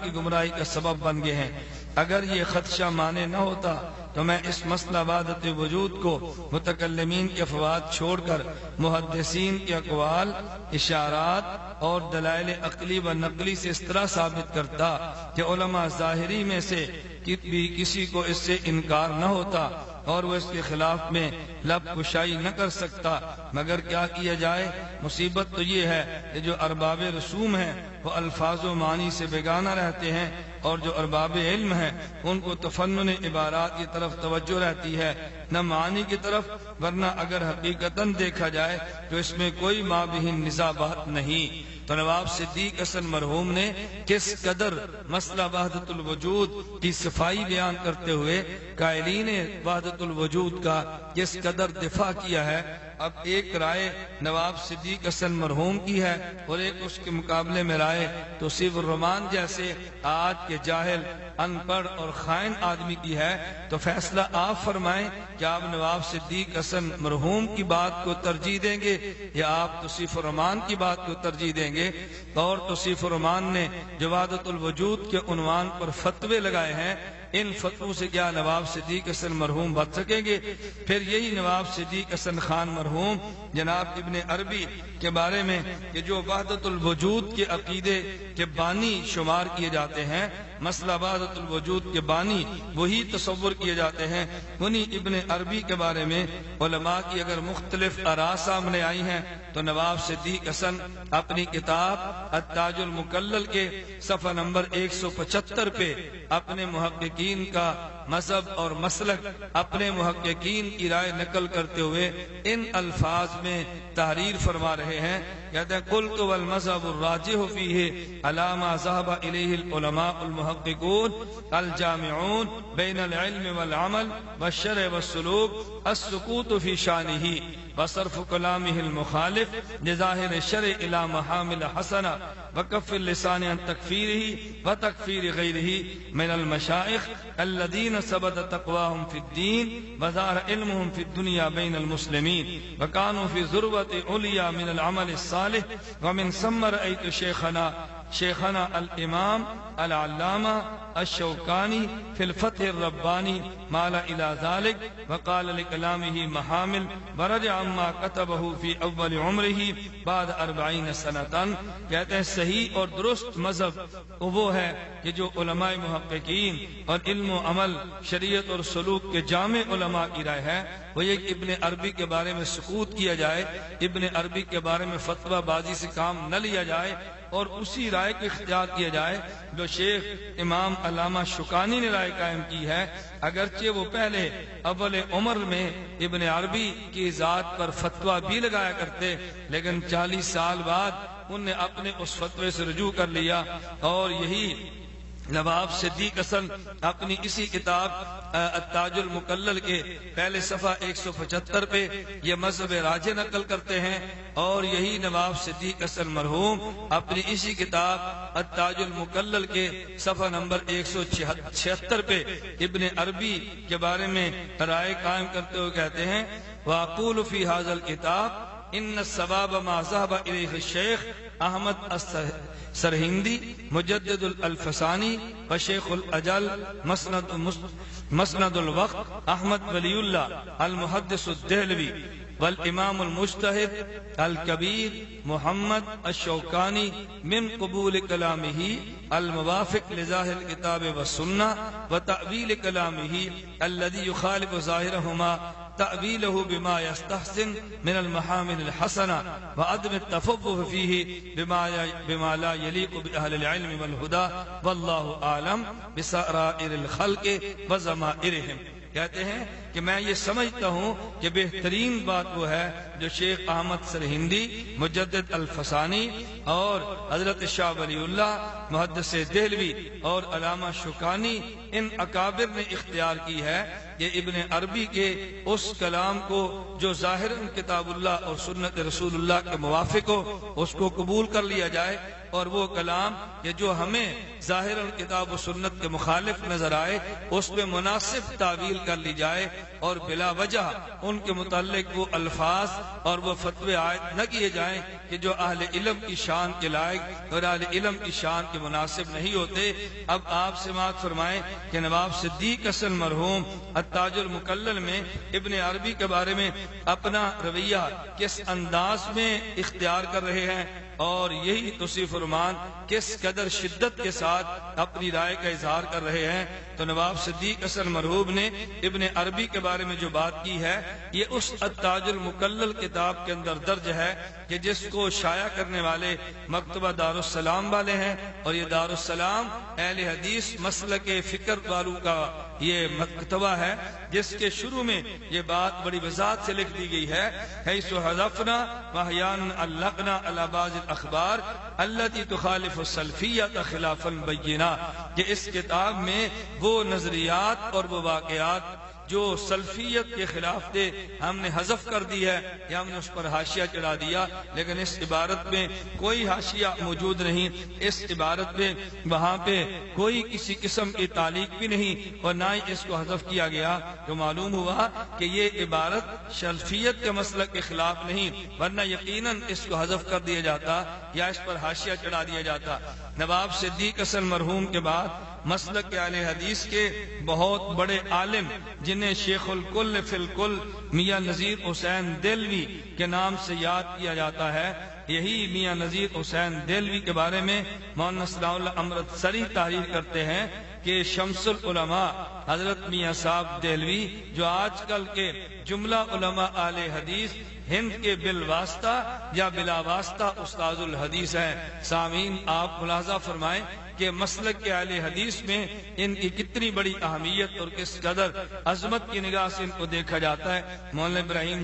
کی گمراہی کا سبب بن گئے ہیں۔ اگر یہ خدشہ مانے نہ ہوتا تو میں اس مسئلہ وحدت وجود کو متکلمین کے افواد چھوڑ کر محدثین کے اقوال، اشارات اور دلائل عقلی و نقلی سے اس طرح ثابت کرتا کہ علماء ظاہری میں سے بھی کسی کو اس سے انکار نہ ہوتا اور وہ اس کے خلاف میں لب کشائی نہ کر سکتا۔ مگر کیا کیا جائے، مصیبت تو یہ ہے کہ جو ارباب رسوم ہیں وہ الفاظ و معنی سے بیگانہ رہتے ہیں، اور جو ارباب علم ہیں ان کو تفنن عبارات کی طرف توجہ رہتی ہے نہ معنی کی طرف، ورنہ اگر حقیقتاً دیکھا جائے تو اس میں کوئی مابہن نزاع بات نہیں۔ تو نواب صدیق حسن مرحوم نے کس قدر مسئلہ وحدت الوجود کی صفائی بیان کرتے ہوئے قائلین وحدت الوجود کا کس قدر دفاع کیا ہے۔ اب ایک رائے نواب صدیق حسن مرحوم کی ہے اور ایک اس کے مقابلے میں رائے توصیف الرحمان جیسے آج کے جاہل، ان پڑھ اور خائن آدمی کی ہے۔ تو فیصلہ آپ فرمائیں کہ آپ نواب صدیق حسن مرحوم کی بات کو ترجیح دیں گے یا آپ توصیف الرحمان کی بات کو ترجیح دیں گے؟ اور توصیف الرحمان نے جو وحدت الوجود کے عنوان پر فتوے لگائے ہیں، ان فتووں سے کیا نواب صدیق حسن مرحوم بچ سکیں گے؟ پھر یہی نواب صدیق حسن خان مرحوم جناب ابن عربی کے بارے میں کہ جو وحدت الوجود کے عقیدے کے بانی شمار کیے جاتے ہیں، مسئلہ وحدت الوجود کے بانی وہی تصور کیے جاتے ہیں، انہی ابن عربی کے بارے میں علماء کی اگر مختلف آراء سامنے آئی ہیں تو نواب صدیق حسن اپنی کتاب التاج المکلل کے صفحہ نمبر 175 پہ اپنے محققین کا مذہب اور مسلک، اپنے محققین کی رائے نقل کرتے ہوئے ان الفاظ میں تحریر فرما رہے ہیں، کہتے ہیں قلت والمذہب الراجح فیہ علی ما ذهب الیہ العلماء المحققون الجامعون بین العلم والعمل والشرع والسلوک السکوت فی شانہ وصرف کلامه المخالف لظاہر الشرع الى محامل حسنہ وکف اللسان عن تکفیرہ وتکفیر غیرہ من المشائخ الذین ثبت تقواہم فی الدین وظہر علمہم فی الدنیا بین المسلمین وکانوا فی ذروۃ علیا من العمل الصالح ومن ثم رأیت شیخنا الامام العلامہ الشوکانی فی الفتح الربانی مال الى ذلك وقال لکلامہ محامل ورجع عما كتبه فی اول عمرہ بعد 40 سنتاً۔ کہتے ہیں صحیح اور درست مذہب وہ ہے کہ جو علماء محققین اور علم و عمل، شریعت اور سلوک کے جامع علماء کی رائے ہے، وہ یہ کہ ابن عربی کے بارے میں سکوت کیا جائے، ابن عربی کے بارے میں فتویٰ بازی سے کام نہ لیا جائے اور اسی رائے کو اختیار کیا جائے جو شیخ امام علامہ شوکانی نے رائے قائم کی ہے، اگرچہ وہ پہلے اول عمر میں ابن عربی کی ذات پر فتویٰ بھی لگایا کرتے، لیکن 40 سال بعد انہوں نے اپنے اس فتوے سے رجوع کر لیا اور یہی نواب صدیق حسن اپنی اسی کتاب التاج المکلل کے پہلے صفحہ 175 پہ یہ مذہب راجح نقل کرتے ہیں، اور یہی نواب صدیق حسن مرحوم اپنی اسی کتاب التاج المکلل کے صفحہ نمبر 176 پہ ابن عربی کے بارے میں رائے قائم کرتے ہوئے کہتے ہیں وَأَقُولُ فِي هَذَا الْكِتَابِ ان الثواب ما ذهب الیہ الشیخ احمد سرہندی مجدد الفسانی و شیخ الاجل مسند الوقت احمد ولی اللہ المحدث الدہلوی والامام المجتہد الکبیر محمد الشوکانی من قبول کلامہ الموافق لظاہر الکتاب والسنہ وتأویل کلامہ الذي يخالف ظاہرہما تأویلہ بما يستحسن من المحامل الحسنہ وعدم التفوه فیہ بما لا یلیق بأہل العلم والہدى واللہ اعلم بسرائر الخلق وضمائرہم۔ کہتے ہیں کہ میں یہ سمجھتا ہوں کہ بہترین بات وہ ہے جو شیخ احمد سرہندی مجدد الفسانی اور حضرت شاہ ولی اللہ محدث دہلوی اور علامہ شوکانی ان اکابر نے اختیار کی ہے کہ ابن عربی کے اس کلام کو جو ظاہر کتاب اللہ اور سنت رسول اللہ کے موافق ہو اس کو قبول کر لیا جائے، اور وہ کلام کہ جو ہمیں ظاہر کتاب و سنت کے مخالف نظر آئے اس میں مناسب تعویل کر لی جائے، اور بلا وجہ ان کے متعلق وہ الفاظ اور وہ فتوے عائد نہ کیے جائیں کہ جو اہل علم کی شان کے لائق اور اہل علم کی شان کے مناسب نہیں ہوتے۔ اب آپ سماعت فرمائیں کہ نواب صدیق حسن مرحوم التاج المکلل میں ابن عربی کے بارے میں اپنا رویہ کس انداز میں اختیار کر رہے ہیں، اور یہی توصیف فرمان کس قدر شدت کے ساتھ اپنی رائے کا اظہار کر رہے ہیں۔ تو نواب صدیق حسن مرحوم نے ابن عربی کے بارے میں جو بات کی ہے یہ اس التاج المکلل کتاب کے اندر درج ہے کہ جس کو شائع کرنے والے مکتبہ دارالسلام والے ہیں، اور یہ دارالسلام اہل حدیث مسلک فکر والوں کا یہ مکتبہ ہے، جس کے شروع میں یہ بات بڑی وضاحت سے لکھ دی گئی ہے حیث حذفنا واحیانا علقنا علی بعض الاخبار التي تخالف السلفیۃ خلافا بینا، کہ اس کتاب میں وہ نظریات اور وہ واقعات جو سلفیت کے خلاف تھے ہم نے حذف کر دی ہے یا ہم نے اس پر حاشیہ چڑھا دیا، لیکن اس عبارت میں کوئی حاشیہ موجود نہیں، اس عبارت میں وہاں پہ کوئی کسی قسم کی تعلیق بھی نہیں اور نہ ہی اس کو حذف کیا گیا۔ تو معلوم ہوا کہ یہ عبارت سلفیت کے مسلک کے خلاف نہیں، ورنہ یقیناً اس کو حذف کر دیا جاتا یا اس پر حاشیہ چڑھا دیا جاتا۔ نواب صدیق حسن مرحوم کے بعد مسلک اہل حدیث کے بہت بڑے عالم جنہیں شیخ الکل فی الکل میاں نذیر حسین دہلوی کے نام سے یاد کیا جاتا ہے، یہی میاں نذیر حسین دہلوی کے بارے میں مولانا صلاح اللہ امرتسری تحریر کرتے ہیں کہ شمس العلماء حضرت میاں صاحب دہلوی جو آج کل کے جملہ علماء اہل حدیث ہند کے بالواسطہ یا بلا واسطہ استاد الحدیث ہیں۔ سامعین آپ ملاحظہ فرمائیں کہ مسلک کے اہل حدیث میں ان کی کتنی بڑی اہمیت اور کس قدر عظمت کی نگاہ سے ان کو دیکھا جاتا ہے۔ مولانا ابراہیم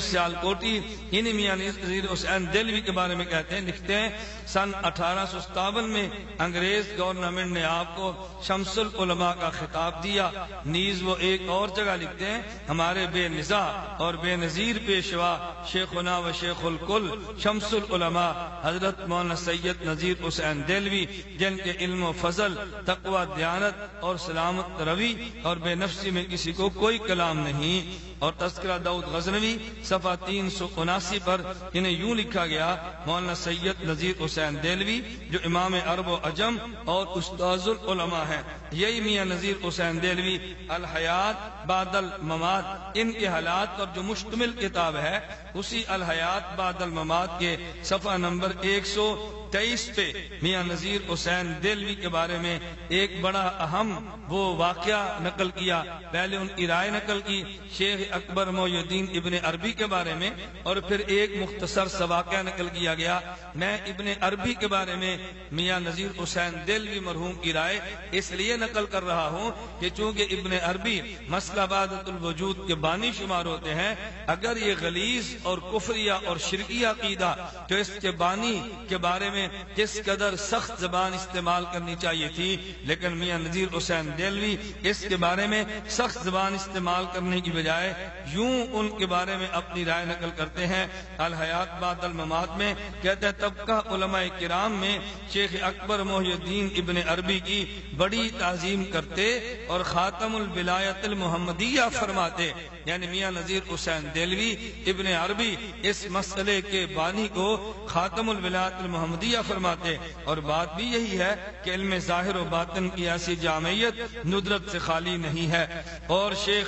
سیالکوٹی انہی میاں نذیر حسین دہلوی کے بارے میں کہتے ہیں، لکھتے ہیں سن 1857 میں انگریز گورنمنٹ نے آپ کو شمس العلماء کا خطاب دیا۔ نیز وہ ایک اور جگہ لکھتے ہیں ہمارے بے نزاع اور بے نظیر پیشوا شیخنا و شیخ الکل شمس العلماء حضرت مولانا سید نذیر حسین دہلوی، جن کے علم و فضل، تقوی، دیانت اور سلامت روی اور بے نفسی میں کسی کو کوئی کلام نہیں۔ اور تذکرہ داؤد غزنوی صفحہ 379 پر انہیں یوں لکھا گیا مولانا سید نذیر حسین دہلوی جو امام عرب و عجم اور استاذ العلماء ہیں، یہی میاں نذیر حسین دہلوی الحیات بعد الممات ان کے حالات پر جو مشتمل کتاب ہے، اسی الحیات بعد الممات کے صفحہ نمبر 123 پہ میاں نذیر حسین دہلوی کے بارے میں ایک بڑا اہم وہ واقعہ نقل کیا۔ پہلے ان کی رائے نقل کی شیخ اکبر محی الدین ابن عربی کے بارے میں، اور پھر ایک مختصر سا واقعہ نقل کیا گیا۔ میں ابن عربی کے بارے میں میاں نذیر حسین دہلوی مرحوم کی رائے اس لیے نقل کر رہا ہوں کہ چونکہ ابن عربی مسئلہ وحدت الوجود کے بانی شمار ہوتے ہیں، اگر یہ غلیظ اور کفریہ اور شرکیہ عقیدہ جو اس کے بانی کے بارے میں میں کس قدر سخت زبان استعمال کرنی چاہیے تھی، لیکن میاں نذیر حسین دہلوی اس کے بارے میں سخت زبان استعمال کرنے کی بجائے یوں ان کے بارے میں اپنی رائے نقل کرتے ہیں۔ الحیات بعد الممات میں کہتے ہیں طبقہ علماء کرام میں شیخ اکبر محی الدین ابن عربی کی بڑی تعظیم کرتے اور خاتم الولایت المحمدیہ فرماتے، یعنی میاں نذیر حسین دہلوی ابن عربی اس مسئلے کے بانی کو خاتم الولایت المحمدیہ فرماتے، اور بات بھی یہی ہے کہ علم ظاہر و باطن کی ایسی جامعیت ندرت سے خالی نہیں ہے۔ اور شیخ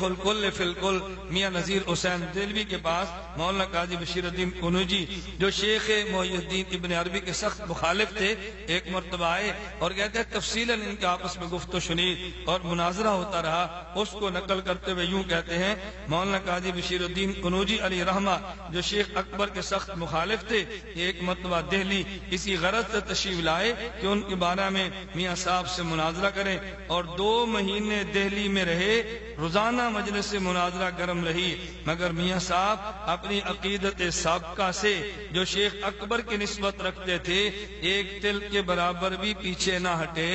الکل فی الکل میاں نذیر حسین دہلوی کے پاس مولانا قاضی بشیر الدین قنوجی جو شیخ محی الدین ابن عربی کے سخت مخالف تھے، ایک مرتبہ آئے اور کہتے ہیں تفصیلاً ان کے آپس میں گفت و شنید اور مناظرہ ہوتا رہا۔ اس کو نقل کرتے ہوئے یوں کہتے ہیں مولانا قاضی بشیر الدین قنوجی علی رحمہ جو شیخ اکبر کے سخت مخالف تھے، ایک مرتبہ دہلی اسی غرض سے تشریف لائے کہ ان کے بارے میں میاں صاحب سے مناظرہ کریں، اور 2 مہینے دہلی میں رہے۔ روزانہ مجلس مناظرہ گرم رہی، مگر میاں صاحب اپنی عقیدت سابقہ سے جو شیخ اکبر کی نسبت رکھتے تھے ایک تل کے برابر بھی پیچھے نہ ہٹے۔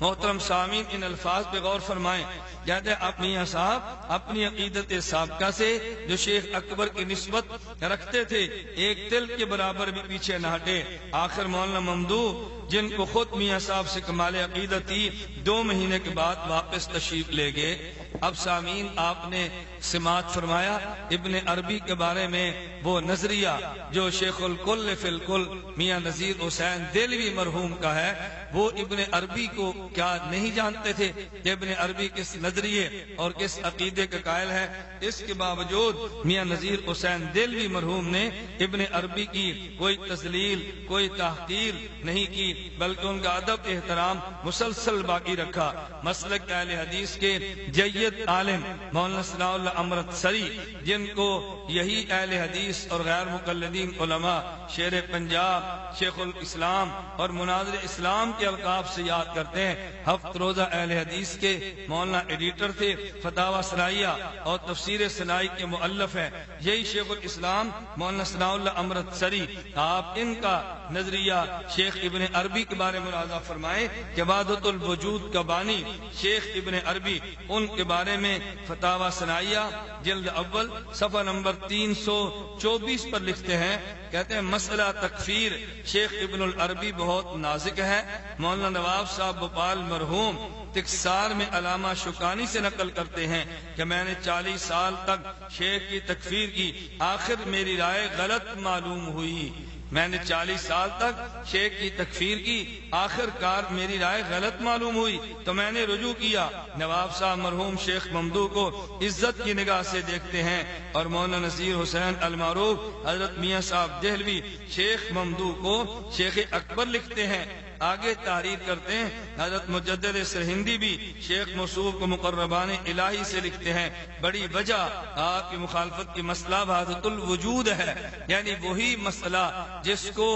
محترم سامعین ان الفاظ پہ غور فرمائیں، کہتے ہیں آپ میاں صاحب اپنی عقیدت سابقہ سے جو شیخ اکبر کی نسبت رکھتے تھے ایک تل کے برابر بھی پیچھے نہ ہٹے۔ آخر مولانا ممدوح جن کو خود میاں صاحب سے کمال عقیدت تھی 2 مہینے کے بعد واپس تشریف لے گئے۔ اب سامعین آپ نے سماعت فرمایا ابن عربی کے بارے میں وہ نظریہ جو شیخ الکل فی الکل میاں نذیر حسین دہلوی مرحوم کا ہے، وہ ابن عربی کو کیا نہیں جانتے تھے کہ ابن عربی کس نظریے اور کس عقیدے کا قائل ہے؟ اس کے باوجود میاں نذیر حسین دہلوی مرحوم نے ابن عربی کی کوئی تذلیل کوئی تحقیر نہیں کی، بلکہ ان کا ادب احترام مسلسل باقی رکھا۔ مسلک اہل حدیث کے جید عالم مولانا ثناء اللہ امرتسری جن کو یہی اہل حدیث اور غیر مقلدین علماء شیر پنجاب، شیخ الاسلام اور مناظر اسلام کے القاب سے یاد کرتے ہیں، ہفت روزہ اہل حدیث کے مولانا ایڈیٹر تھے، فتاوی سنائیہ اور تفسیر سنائی کے مؤلف ہیں، یہی شیخ الاسلام مولانا ثناء اللہ امرتسری۔ آپ ان کا نظریہ شیخ ابن عربی کے بارے میں ملاحظہ فرمائیں کہ وحدت الوجود کا بانی شیخ ابن عربی ان کے بارے میں فتاوی سنائیہ جلد اول صفحہ نمبر 324 پر لکھتے ہیں، کہتے ہیں مسئلہ تکفیر شیخ ابن العربی بہت نازک ہے۔ مولانا نواب صاحب بھوپال مرحوم تکسار میں علامہ شکانی سے نقل کرتے ہیں کہ میں نے 40 سال تک شیخ کی تکفیر کی، آخر میری رائے غلط معلوم ہوئی۔ میں نے 40 سال تک شیخ کی تکفیر کی، آخر کار میری رائے غلط معلوم ہوئی تو میں نے رجوع کیا۔ نواب صاحب مرحوم شیخ ممدوح کو عزت کی نگاہ سے دیکھتے ہیں، اور مولانا نذیر حسین المعروف حضرت میاں صاحب دہلوی شیخ ممدوح کو شیخ اکبر لکھتے ہیں۔ آگے تحریر کرتے ہیں حضرت مجدد سرہندی بھی شیخ موصوف کو مقربان الہی سے لکھتے ہیں، بڑی وجہ آپ کی مخالفت کی مسئلہ وحدت الوجود ہے، یعنی وہی مسئلہ جس کو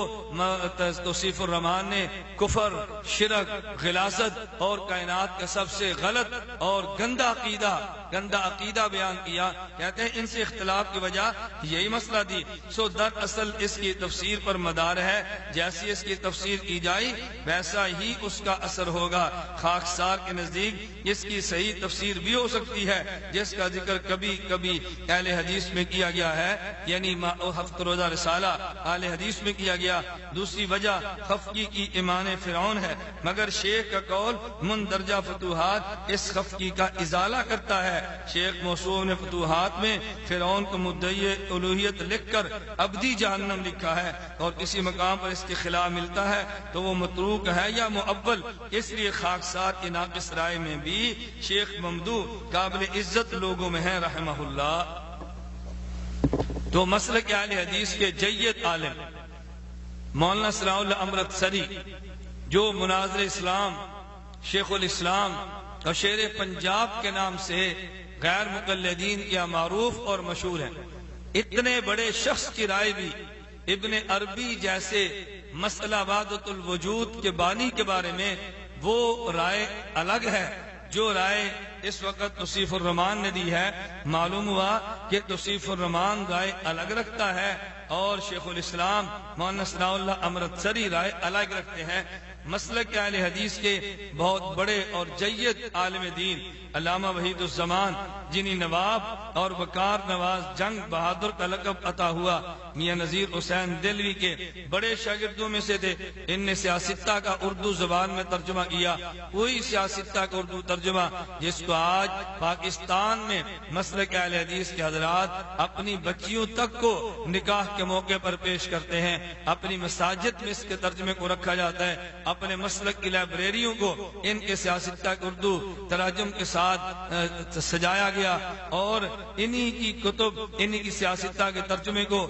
توصیف الرحمان نے کفر، شرک، غلاظت اور کائنات کا سب سے غلط اور گندا عقیدہ بیان کیا۔ کہتے ہیں ان سے اختلاف کی وجہ یہی مسئلہ تھی، سو دراصل اس کی تفسیر پر مدار ہے، جیسی اس کی تفسیر کی جائے ویسا ہی اس کا اثر ہوگا۔ خاکسار کے نزدیک اس کی صحیح تفسیر بھی ہو سکتی ہے جس کا ذکر کبھی کبھی اہل حدیث میں کیا گیا ہے، یعنی ہفت روزہ رسالہ اہل حدیث میں کیا گیا۔ دوسری وجہ خفقی کی ایمان فرعون ہے، مگر شیخ کا قول مندرجہ فتوحات اس خفقی کا ازالہ کرتا ہے۔ شیخ موصوف نے فتوحات میں فرعون کو مدعی الوہیت لکھ کر ابدی جہنم لکھا ہے، اور کسی مقام پر اس کے خلاف ملتا ہے تو وہ متروک ہے یا مؤول۔ اس لیے خاکسار کی ناقص رائے میں بھی شیخ ممدوح قابل عزت لوگوں میں ہے رحمہ اللہ۔ تو مسلک اہل حدیث کے جید عالم مولانا ثناء اللہ امرتسری جو مناظر اسلام، شیخ الاسلام اور شیر پنجاب کے نام سے غیر مقلدین کیا معروف اور مشہور ہیں، اتنے بڑے شخص کی رائے بھی ابن عربی جیسے مسئلہ وحدت الوجود کے بانی کے بارے میں وہ رائے الگ ہے جو رائے اس وقت توصیف الرحمان نے دی ہے۔ معلوم ہوا کہ توصیف الرحمان رائے الگ رکھتا ہے اور شیخ الاسلام مولانا ثناء اللہ امرتسری رائے الگ رکھتے ہیں۔ مسلک اہل حدیث کے بہت بڑے اور جید عالم دین علامہ وحید الزمان، جنہیں نواب اور وقار نواز جنگ بہادر کا لقب عطا ہوا، میاں نذیر حسین دہلوی کے بڑے شاگردوں میں سے تھے۔ ان نے سیاستہ کا اردو زبان میں ترجمہ کیا، وہی سیاستہ کا اردو ترجمہ جس کو آج پاکستان میں مسلک اہل حدیث کے حضرات اپنی بچیوں تک کو نکاح کے موقع پر پیش کرتے ہیں۔ اپنی مساجد میں اس کے ترجمے کو رکھا جاتا ہے، اپنے مسلک کی لائبریریوں کو ان کے سیاستہ کے اردو تراجم کے ساتھ سجایا گیا، اور انہی کی کتب، انہی کی سیاستہ کے ترجمے کو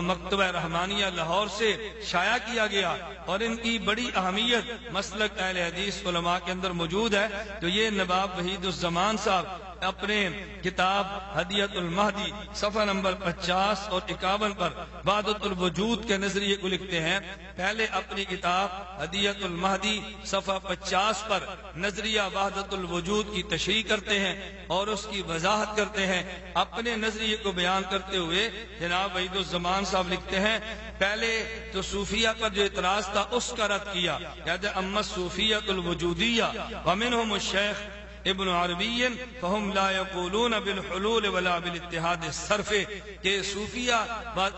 مکتبہ رحمانیہ لاہور سے شائع کیا گیا، اور ان کی بڑی اہمیت مسلک اہل حدیث علماء کے اندر موجود ہے۔ تو یہ نواب وحید الزمان صاحب اپنے کتاب ہدیۃ المہدی صفحہ نمبر 50 اور 51 پر وحدت الوجود کے نظریے کو لکھتے ہیں۔ پہلے اپنی کتاب ہدیۃ المہدی صفحہ 50 پر نظریہ وحدت الوجود کی تشریح کرتے ہیں اور اس کی وضاحت کرتے ہیں۔ اپنے نظریے کو بیان کرتے ہوئے جناب وحید الزمان صاحب لکھتے ہیں، پہلے تو صوفیہ پر جو اعتراض تھا اس کا رد کیا، کہتے ہیں اما صوفیۃ الوجودیہ ومنہم الشیخ ابن عربی فہم لا یقولون بالحلول ولا بالاتحاد الصرف، کہ صوفیہ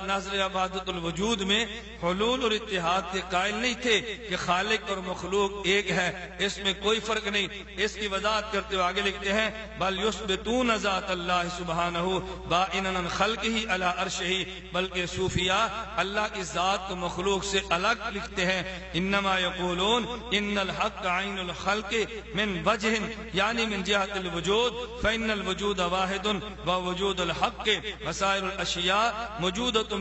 نظریہ وحدت الوجود میں حلول اور اتحاد کے قائل نہیں تھے کہ خالق اور مخلوق ایک ہے، اس میں کوئی فرق نہیں۔ اس کی وضاحت کرتے ہوئے آگے لکھتے ہیں بل یثبتون ذات اللہ سبحانہ بائنا عن خلقہ علی عرشہ، بلکہ صوفیہ اللہ کی ذات کو مخلوق سے الگ لکھتے ہیں۔ انما یقولون ان الحق عین الخلق من وجہ، یعنی من جہت الوجود، فإن الوجود واحد ووجود الحق وسائر الاشیاء موجودۃ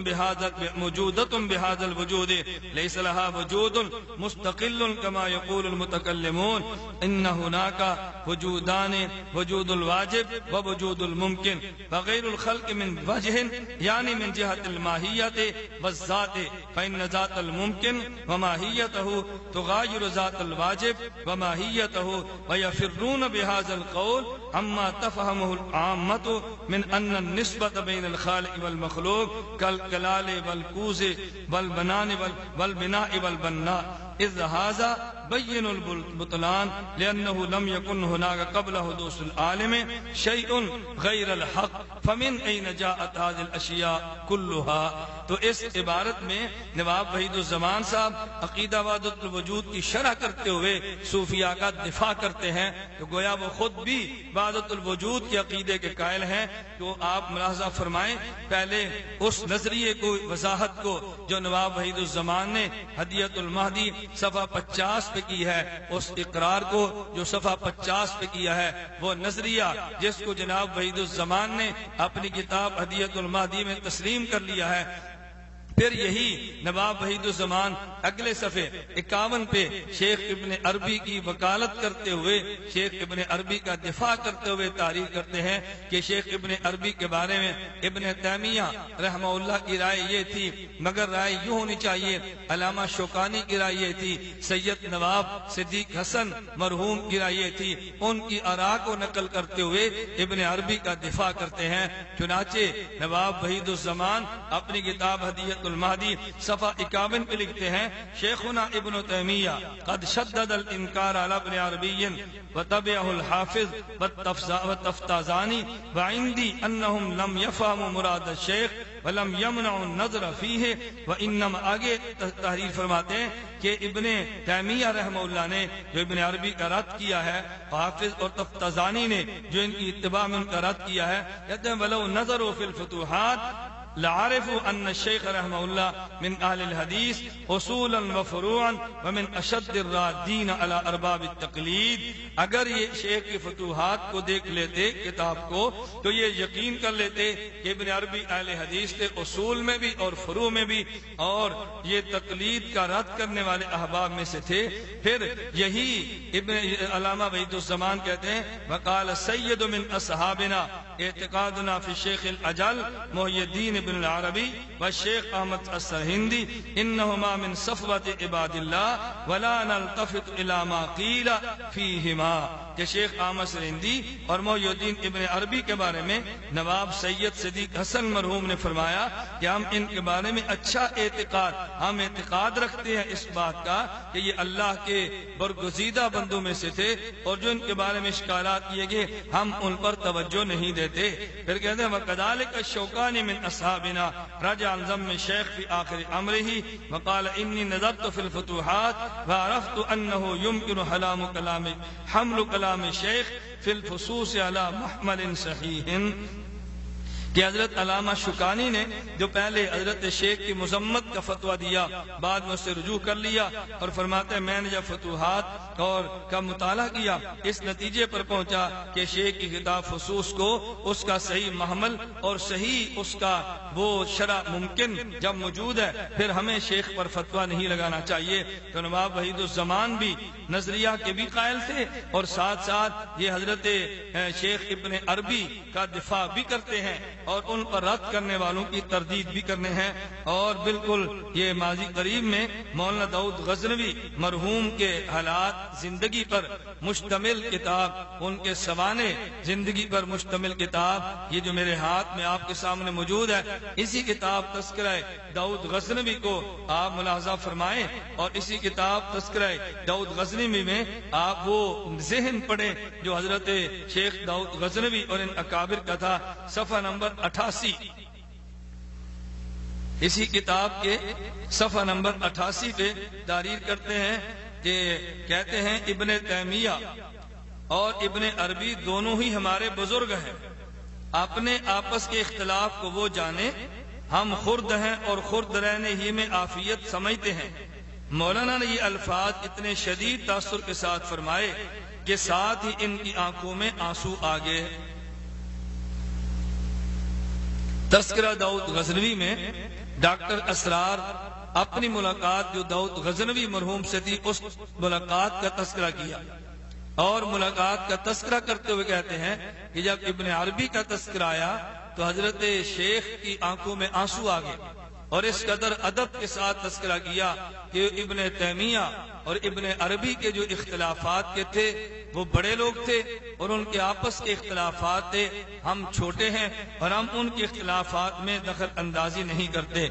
بهذا الوجود ليس لها وجود مستقل كما يقول المتكلمون، ان هناك وجودان، وجود الواجب ووجود الممكن، وغير الخلق من وجه يعني من جهة الماهية والذات، فإن ذات الممكن وماهيته تغاير ذات الواجب وماهيته، ويفرون بهذا القول عما تفهمه العامة من أن النسبة بين الخالق والمخلوق كالكلال والكوز والبناء والبناء، إذ هذا بين البطلان لأنه لم يكن هناك قبل حدوث العالم شيء غير الحق، فمن أين جاءت هذه الأشياء كلها۔ تو اس عبارت میں نواب وحید الزمان صاحب عقیدہ وحدت الوجود کی شرح کرتے ہوئے صوفیہ کا دفاع کرتے ہیں، تو گویا وہ خود بھی وحدت الوجود کے عقیدے کے قائل ہیں۔ تو آپ ملاحظہ فرمائیں، پہلے اس نظریے کو، وضاحت کو جو نواب وحید الزمان نے ہدیۃ المہدی صفحہ 50 پہ کی ہے، اس اقرار کو جو صفحہ 50 پہ کیا ہے، وہ نظریہ جس کو جناب وحید الزمان نے اپنی کتاب ہدیۃ المہدی میں تسلیم کر لیا ہے، پھر یہی نواب وحید الزمان اگلے صفحے 51 پہ شیخ ابن عربی کی وکالت کرتے ہوئے، شیخ ابن عربی کا دفاع کرتے ہوئے تعریف کرتے ہیں کہ شیخ ابن عربی کے بارے میں ابن تیمیہ رحمہ اللہ کی رائے یہ تھی، مگر رائے یوں ہونی چاہیے، علامہ شوکانی کی رائے یہ تھی، سید نواب صدیق حسن مرحوم کی رائے یہ تھی۔ ان کی آراء کو نقل کرتے ہوئے ابن عربی کا دفاع کرتے ہیں۔ چنانچہ نواب وحید الزمان اپنی کتاب ہدیۃ المہدی صفحہ 51 پہ لکھتے ہیں، شیخنا ابن تیمیہ قد شدد الانکار علی ابن عربی وتبعہ الحافظ والتفتازانی وعندی انہم لم یفہموا مراد الشیخ ولم یمنعوا النظر فیہ، وانما آگے تحریر فرماتے ہیں کہ ابن تیمیہ رحمہ اللہ نے جو ابن عربی کا رد کیا ہے، حافظ اور تفتازانی نے جو ان کی اتباع میں ان کا رد کیا ہے، کہتے ہیں ولو نظروا فی الفتوحات لعرفوا ان الشیخ رحمہ اللہ من اہل الحدیث اصولا وفروعا ومن اشد الرادین علی ارباب التقلید۔ اگر یہ شیخ کی فتوحات کو دیکھ لیتے کتاب کو تو یہ یقین کر لیتے کہ ابن عربی اہل حدیث تھے، اصول میں بھی اور فروع میں بھی، اور یہ تقلید کا رد کرنے والے احباب میں سے تھے۔ پھر یہی ابن علامہ وحید الزمان کہتے ہیں وقال سید من اصحابنا اعتقادنا فی الشیخ الاجل محی الدین ابن العربی والشیخ احمد السرہندی انہما من صفوت عباد اللہ ولا نلتفت الی ما قیل فیہما، کہ شیخ احمد سرہندی اور محی الدین ابن عربی کے بارے میں نواب سید صدیق حسن مرحوم نے فرمایا کہ ہم ان کے بارے میں اچھا اعتقاد رکھتے ہیں اس بات کا کہ یہ اللہ کے برگزیدہ بندوں میں سے تھے، اور جو ان کے بارے میں اشکالات کیے گئے ہم ان پر توجہ نہیں دیتے۔ پھر کہتے ہیں وَكَذَلِكَ الشَّوْكَانِ مِنْ أَصْحَابِنَا رَجَعَ عَنْ ذَمِّ الشَّيْخِ فِي آخِرِ أَمْرِهِ وَقَالَ إِنِّي نَظَرْتُ فِي الْفُتُوحَاتِ وَعَرَفْتُ أَنَّهُ يُمْكِنُ حمل كلام الشیخ فی الفصوص علی محمل صحیح، کہ حضرت علامہ شوکانی نے جو پہلے حضرت شیخ کی مذمت کا فتویٰ دیا بعد میں اسے رجوع کر لیا، اور فرماتے ہیں میں نے جب فتوحات اور کا مطالعہ کیا اس نتیجے پر پہنچا کہ شیخ کی کتاب فصوص کو اس کا صحیح محمل اور صحیح اس کا وہ شرح ممکن جب موجود ہے پھر ہمیں شیخ پر فتویٰ نہیں لگانا چاہیے۔ تو نواب وحید الزمان بھی نظریہ کے بھی قائل تھے، اور ساتھ ساتھ یہ حضرت شیخ ابن عربی کا دفاع بھی کرتے ہیں اور ان پر رد کرنے والوں کی تردید بھی کرنے ہیں۔ اور بالکل یہ ماضی قریب میں مولانا داؤد غزنوی مرحوم کے حالات زندگی پر مشتمل کتاب، ان کے سوانح زندگی پر مشتمل کتاب، یہ جو میرے ہاتھ میں آپ کے سامنے موجود ہے، اسی کتاب تذکرہ داؤد غزنوی کو آپ ملاحظہ فرمائیں، اور اسی کتاب تذکرہ داؤد غزنوی میں آپ وہ ذہن پڑھیں جو حضرت شیخ داؤد غزنوی اور ان اکابر کا تھا، صفحہ نمبر 88، اسی کتاب کے صفحہ نمبر 88 پہ تحریر کرتے ہیں کہ کہتے ہیں ابن تیمیہ اور ابن عربی دونوں ہی ہمارے بزرگ ہیں، اپنے آپس کے اختلاف کو وہ جانے، ہم خرد ہیں اور خرد رہنے ہی میں عافیت سمجھتے ہیں۔ مولانا نے یہ الفاظ اتنے شدید تاثر کے ساتھ فرمائے کہ ساتھ ہی ان کی آنکھوں میں آنسو آ گئے۔ تذکرہ داؤد غزنوی میں ڈاکٹر اسرار اپنی ملاقات جو داؤد غزنوی مرحوم سے تھی اس ملاقات کا تذکرہ کیا، اور ملاقات کا تذکرہ کرتے ہوئے کہتے ہیں کہ جب ابن عربی کا تذکرہ آیا تو حضرت شیخ کی آنکھوں میں آنسو آ گئے، اور اس قدر ادب کے ساتھ تذکرہ کیا کہ ابن تیمیہ اور ابن عربی کے جو اختلافات کے تھے وہ بڑے لوگ تھے، اور ان کے آپس کے اختلافات تھے، ہم چھوٹے ہیں اور ہم ان کے اختلافات میں دخل اندازی نہیں کرتے۔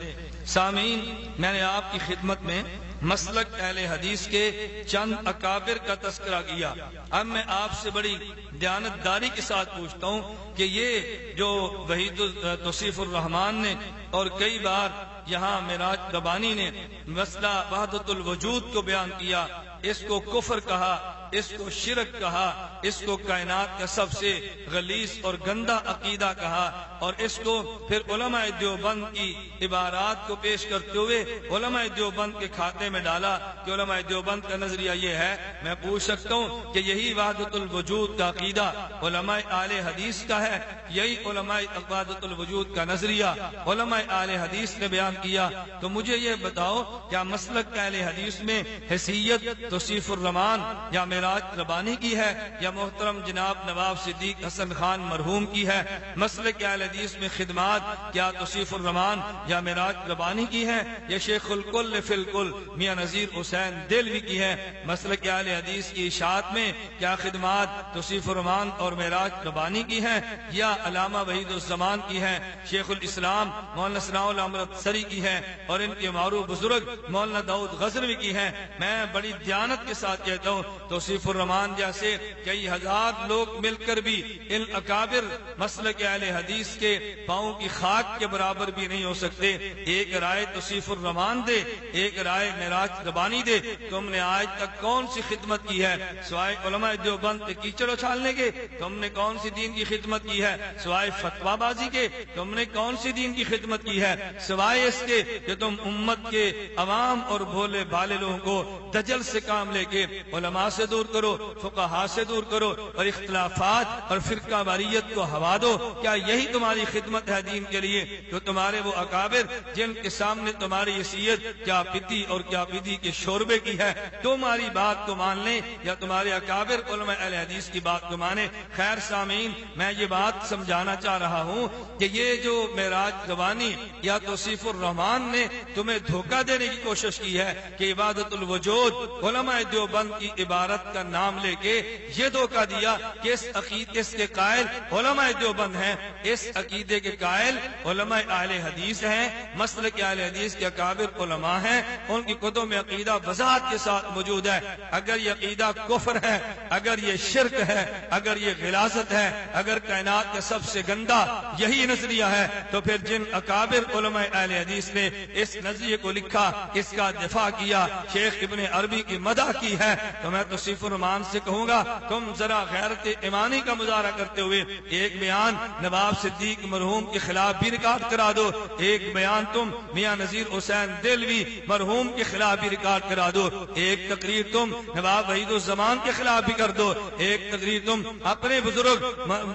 سامعین، میں نے آپ کی خدمت میں مسلک اہل حدیث کے چند اکابر کا تذکرہ کیا۔ اب میں آپ سے بڑی دیانتداری کے ساتھ پوچھتا ہوں کہ یہ جو وحید توصیف الرحمان نے اور کئی بار یہاں معراج ربانی نے مسئلہ وحدت الوجود کو بیان کیا، اس کو کفر کہا، اس کو شرک کہا، اس کو کائنات کا سب سے غلیظ اور گندا عقیدہ کہا، اور اس کو پھر علماء دیوبند کی عبارات کو پیش کرتے ہوئے علماء دیوبند کے کھاتے میں ڈالا کہ علماء دیوبند کا نظریہ یہ ہے۔ میں پوچھ سکتا ہوں کہ یہی وحدت الوجود کا عقیدہ علماء اہل حدیث کا ہے؟ یہی علماء وحدت الوجود کا نظریہ علماء اہل حدیث نے بیان کیا؟ تو مجھے یہ بتاؤ کیا مسلک اہل حدیث میں حیثیت توصیف الرحمان یا معراج ربانی کی ہے، یا محترم جناب نواب صدیق حسن خان مرحوم کی ہے؟ مسلک اہل حدیث میں خدمات کیا توصیف الرحمان یا معراج ربانی کی ہے، یا شیخ الکل فی الکل میاں نذیر حسین دہلوی کی ہے؟ مسلک اہل حدیث کی اشاعت میں کیا خدمات توصیف الرحمان اور معراج ربانی کی ہے، یا علامہ وحید الزمان کی ہے، شیخ الاسلام مولانا ثناء اللہ امرتسری کی ہے، اور ان کے معروف بزرگ مولانا داؤد غزنوی کی ہے؟ میں بڑی دیانت کے ساتھ کہتا ہوں توصیف الرحمان جیسے کئی ہزار لوگ مل کر بھی ان اکابر مسلک اہل حدیث کے پاؤں کی خاک کے برابر بھی نہیں ہو سکتے۔ ایک رائے توصیف الرحمان دے، ایک رائے معراج ربانی دے، تم نے آج تک کون سی خدمت کی ہے سوائے علماء دیوبند کے کیچڑ اچھالنے کے؟ تم نے کون سی دین کی خدمت کی ہے سوائے فتویٰ بازی کے؟ تم نے کون سی دین کی خدمت کی ہے سوائے اس کے کہ تم امت کے عوام اور بھولے بھالے لوگوں کو دجل سے کام لے کے علماء سے دور دور کرو، فقہا سے دور کرو، اور اختلافات اور فرقہ واریت کو ہوا دو۔ کیا یہی تمہاری خدمت ہے دین کے لیے؟ جو تمہارے وہ اکابر جن کے سامنے تمہاری حیثیت کیا پتی اور کیا پتی کے شوربے کی ہے، تمہاری بات کو مان لیں یا تمہارے اکابر علماء اہل حدیث کی بات کو مانیں۔ خیر سامعین، میں یہ بات سمجھانا چاہ رہا ہوں کہ یہ جو معراج زبانی یا توصیف الرحمان نے تمہیں دھوکہ دینے کی کوشش کی ہے کہ عبادت الوجود علماء دیوبند کی عبارت کا نام لے کے یہ دھوکہ دیا کہ اس کے قائل علماء دیوبند ہیں، اس عقیدے کے قائل علماء اہل حدیث ہیں، مسلک اہل حدیث کے اکابر علماء ہیں، ان کی کتب میں عقیدہ وضاحت کے ساتھ موجود ہے۔ اگر یہ عقیدہ کفر ہے، اگر یہ شرک ہے، اگر یہ غلاظت ہے، اگر کائنات کا سب سے گندا یہی نظریہ ہے، تو پھر جن اکابر علماء اہل حدیث نے اس نظریے کو لکھا، اس کا دفاع کیا، شیخ ابن عربی کی مدح کی ہے، تو میں توصیف الرحمان سے کہوں گا تم ذرا غیرت ایمانی کا مظاہرہ کرتے ہوئے ایک بیان نواب صدیق مرحوم کے خلاف بھی ریکارڈ کرا دو، ایک بیان تم میاں نذیر حسین دہلوی مرحوم کے خلاف بھی ریکارڈ کرا دو، ایک تقریر تم نواب وحید الزمان کے خلاف بھی کر دو، ایک تقریر تم اپنے بزرگ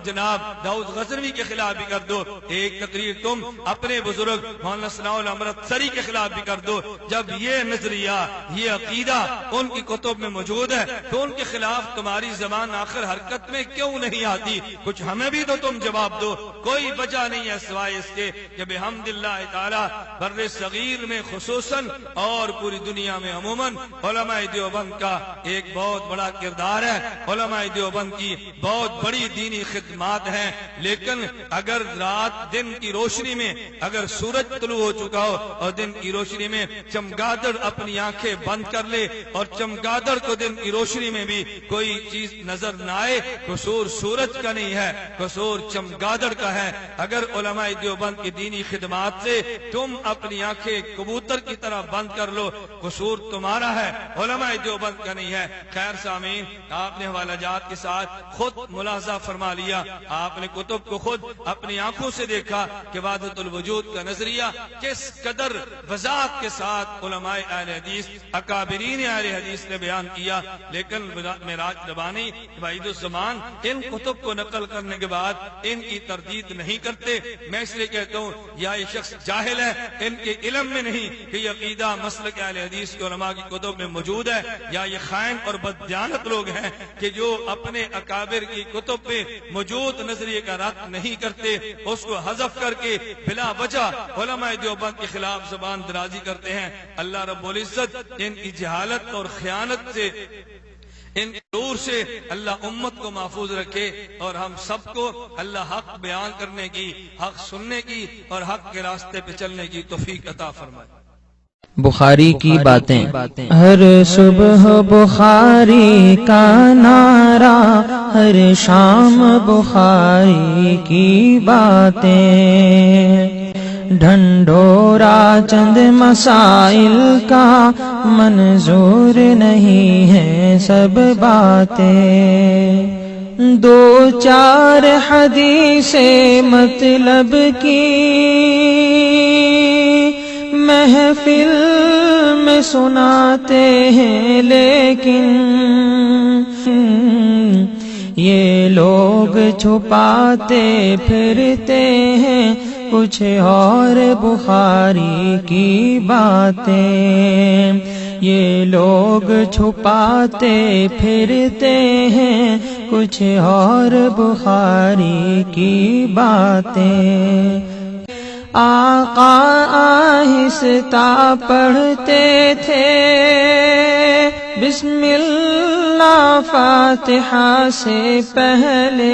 جناب داؤد غزنوی کے خلاف بھی کر دو، ایک تقریر تم اپنے بزرگ مولانا ثناء اللہ امرتسری کے خلاف بھی کر دو۔ جب یہ نظریہ، یہ عقیدہ ان کی کتب میں موجود ہے تو ان کے خلاف تمہاری زبان آخر حرکت میں کیوں نہیں آتی؟ کچھ ہمیں بھی تو تم جواب دو۔ کوئی وجہ نہیں ہے سوائے اس کے کہ بحمد اللہ تعالی بر صغیر میں خصوصاً اور پوری دنیا میں عموماً علماء دیوبند کا ایک بہت بڑا کردار ہے، علماء دیوبند کی بہت بڑی دینی خدمات ہیں، لیکن اگر رات دن کی روشنی میں اگر سورج طلوع ہو چکا ہو اور دن کی روشنی میں چمگادڑ اپنی آنکھیں بند کر لے اور چمگادڑ کو دن کی روشنی میں بھی کوئی چیز نظر نہ آئے، قصور سورج کا نہیں ہے، قصور چمگادڑ کا ہے۔ اگر علماء دیوبند کی دینی خدمات سے تم اپنی آنکھیں کبوتر کی طرح بند کر لو، قصور تمہارا ہے، علماء دیوبند کا نہیں ہے۔ خیر سامعین، آپ نے حوالہ جات کے ساتھ خود ملاحظہ فرما لیا، آپ نے کتب کو خود اپنی آنکھوں سے دیکھا کہ وحدت الوجود کا نظریہ کس قدر وضاحت کے ساتھ علماء اہل حدیث، اکابرین اہل حدیث نے بیان کیا، لیکن معراج ربانی وحید الزمان ان کتب کو نقل کرنے کے بعد ان کی تردید نہیں کرتے۔ میں اس لیے کہتا ہوں یا یہ شخص جاہل ہے، ان کے علم میں نہیں کہ یہ عقیدہ مسلک اہل حدیث کے علماء کی کتب میں موجود ہے، یا یہ خائن اور بددیانت لوگ ہیں کہ جو اپنے اکابر کی کتب میں موجود نظریے کا رد نہیں کرتے، اس کو حذف کر کے بلا وجہ علماء دیوبند کے خلاف زبان درازی کرتے ہیں۔ اللہ رب العزت ان کی جہالت اور خیانت سے، ان دور سے اللہ امت کو محفوظ رکھے، اور ہم سب کو اللہ حق بیان کرنے کی، حق سننے کی اور حق کے راستے پہ چلنے کی توفیق عطا فرمائے۔ بخاری کی باتیں، ہر صبح بخاری کا نعرہ، ہر شام بخاری کی باتیں، ڈھنڈورا چند مسائل کا منظور نہیں ہے سب باتیں، دو چار حدیث مطلب کی محفل میں سناتے ہیں، لیکن یہ لوگ چھپاتے پھرتے ہیں کچھ اور بخاری کی باتیں، یہ لوگ چھپاتے پھرتے ہیں کچھ اور بخاری کی باتیں۔ آقا آہستہ پڑھتے تھے بسم اللہ فاتحہ سے پہلے،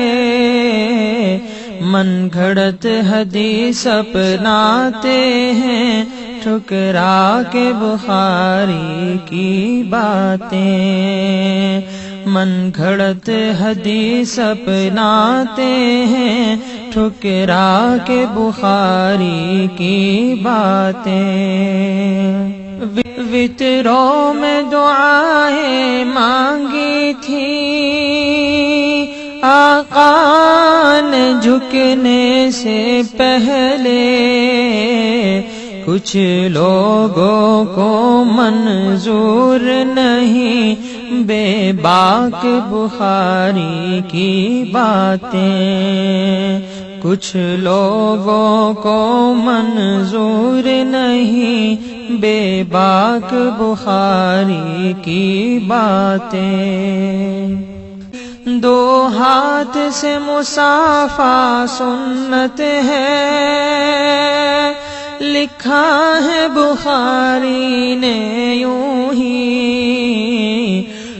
من گھڑت حدیث اپناتے ہیں ٹھکرا کے بخاری کی باتیں، من گھڑت حدیث اپناتے ہیں ٹھکرا کے بخاری کی باتیں۔ وطروں میں دعائیں مانگی تھی آقا نے جھکنے سے پہلے، کچھ لوگوں کو منظور نہیں بے باک بخاری کی باتیں، کچھ لوگوں کو منظور نہیں بے باک بخاری کی باتیں۔ دو ہاتھ سے مصافحہ سنت ہے، لکھا ہے بخاری نے یوں ہی،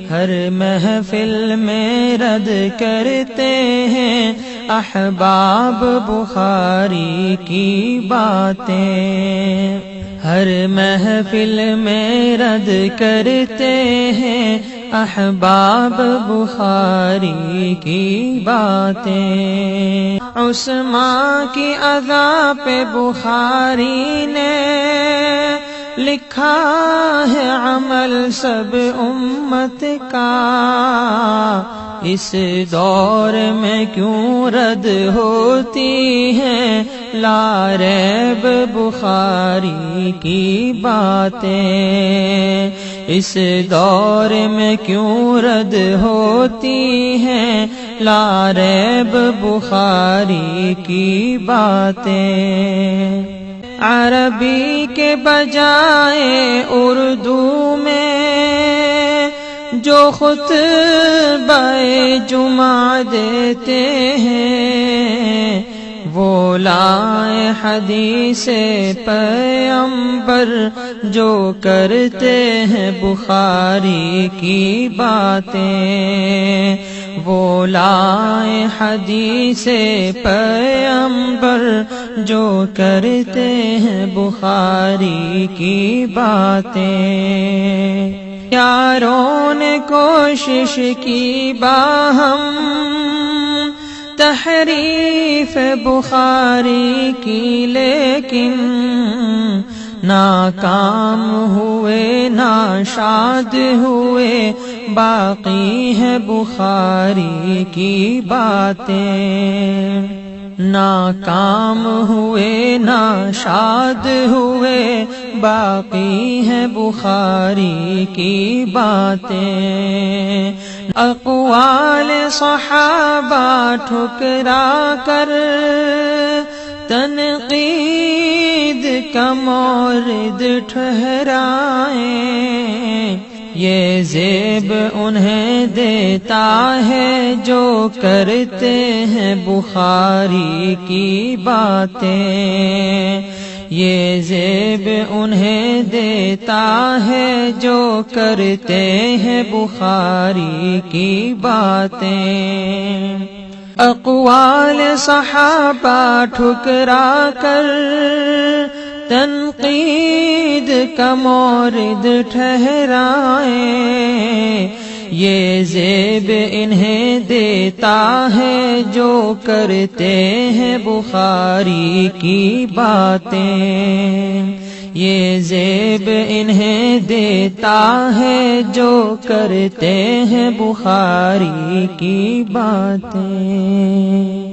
ہر محفل میں رد کرتے ہیں احباب بخاری کی باتیں، ہر محفل میں رد کرتے ہیں احباب بخاری کی باتیں۔ عثمان کی ادا پہ بخاری نے لکھا ہے عمل سب امت کا، اس دور میں کیوں رد ہوتی ہیں لا ریب بخاری کی باتیں، اس دور میں کیوں رد ہوتی ہیں لا ریب بخاری کی باتیں۔ عربی کے بجائے اردو میں جو خطبہ جمعہ دیتے ہیں، وہ لائے حدیث پیغمبر جو کرتے ہیں بخاری کی باتیں، وہ لائے حدیث پیغمبر جو کرتے ہیں بخاری کی باتیں۔ یاروں نے کوشش کی باہم تحریف بخاری کی، لیکن ناکام ہوئے ناشاد ہوئے، باقی ہے بخاری کی باتیں، ناکام ہوئے ناشاد ہوئے، باقی ہے بخاری کی باتیں۔ اقوال صحابہ ٹھکرا کر تنقید کا مورد ٹھہرائیں، یہ زیب انہیں دیتا ہے جو کرتے ہیں بخاری کی باتیں، یہ زیب انہیں دیتا ہے جو کرتے ہیں بخاری کی باتیں۔ اقوال صحابہ ٹھکرا کر تنقید کا مورد ٹھہرائیں، یہ زیب انہیں دیتا ہے جو کرتے ہیں بخاری کی باتیں، یہ زیب انہیں دیتا ہے جو کرتے ہیں بخاری کی باتیں۔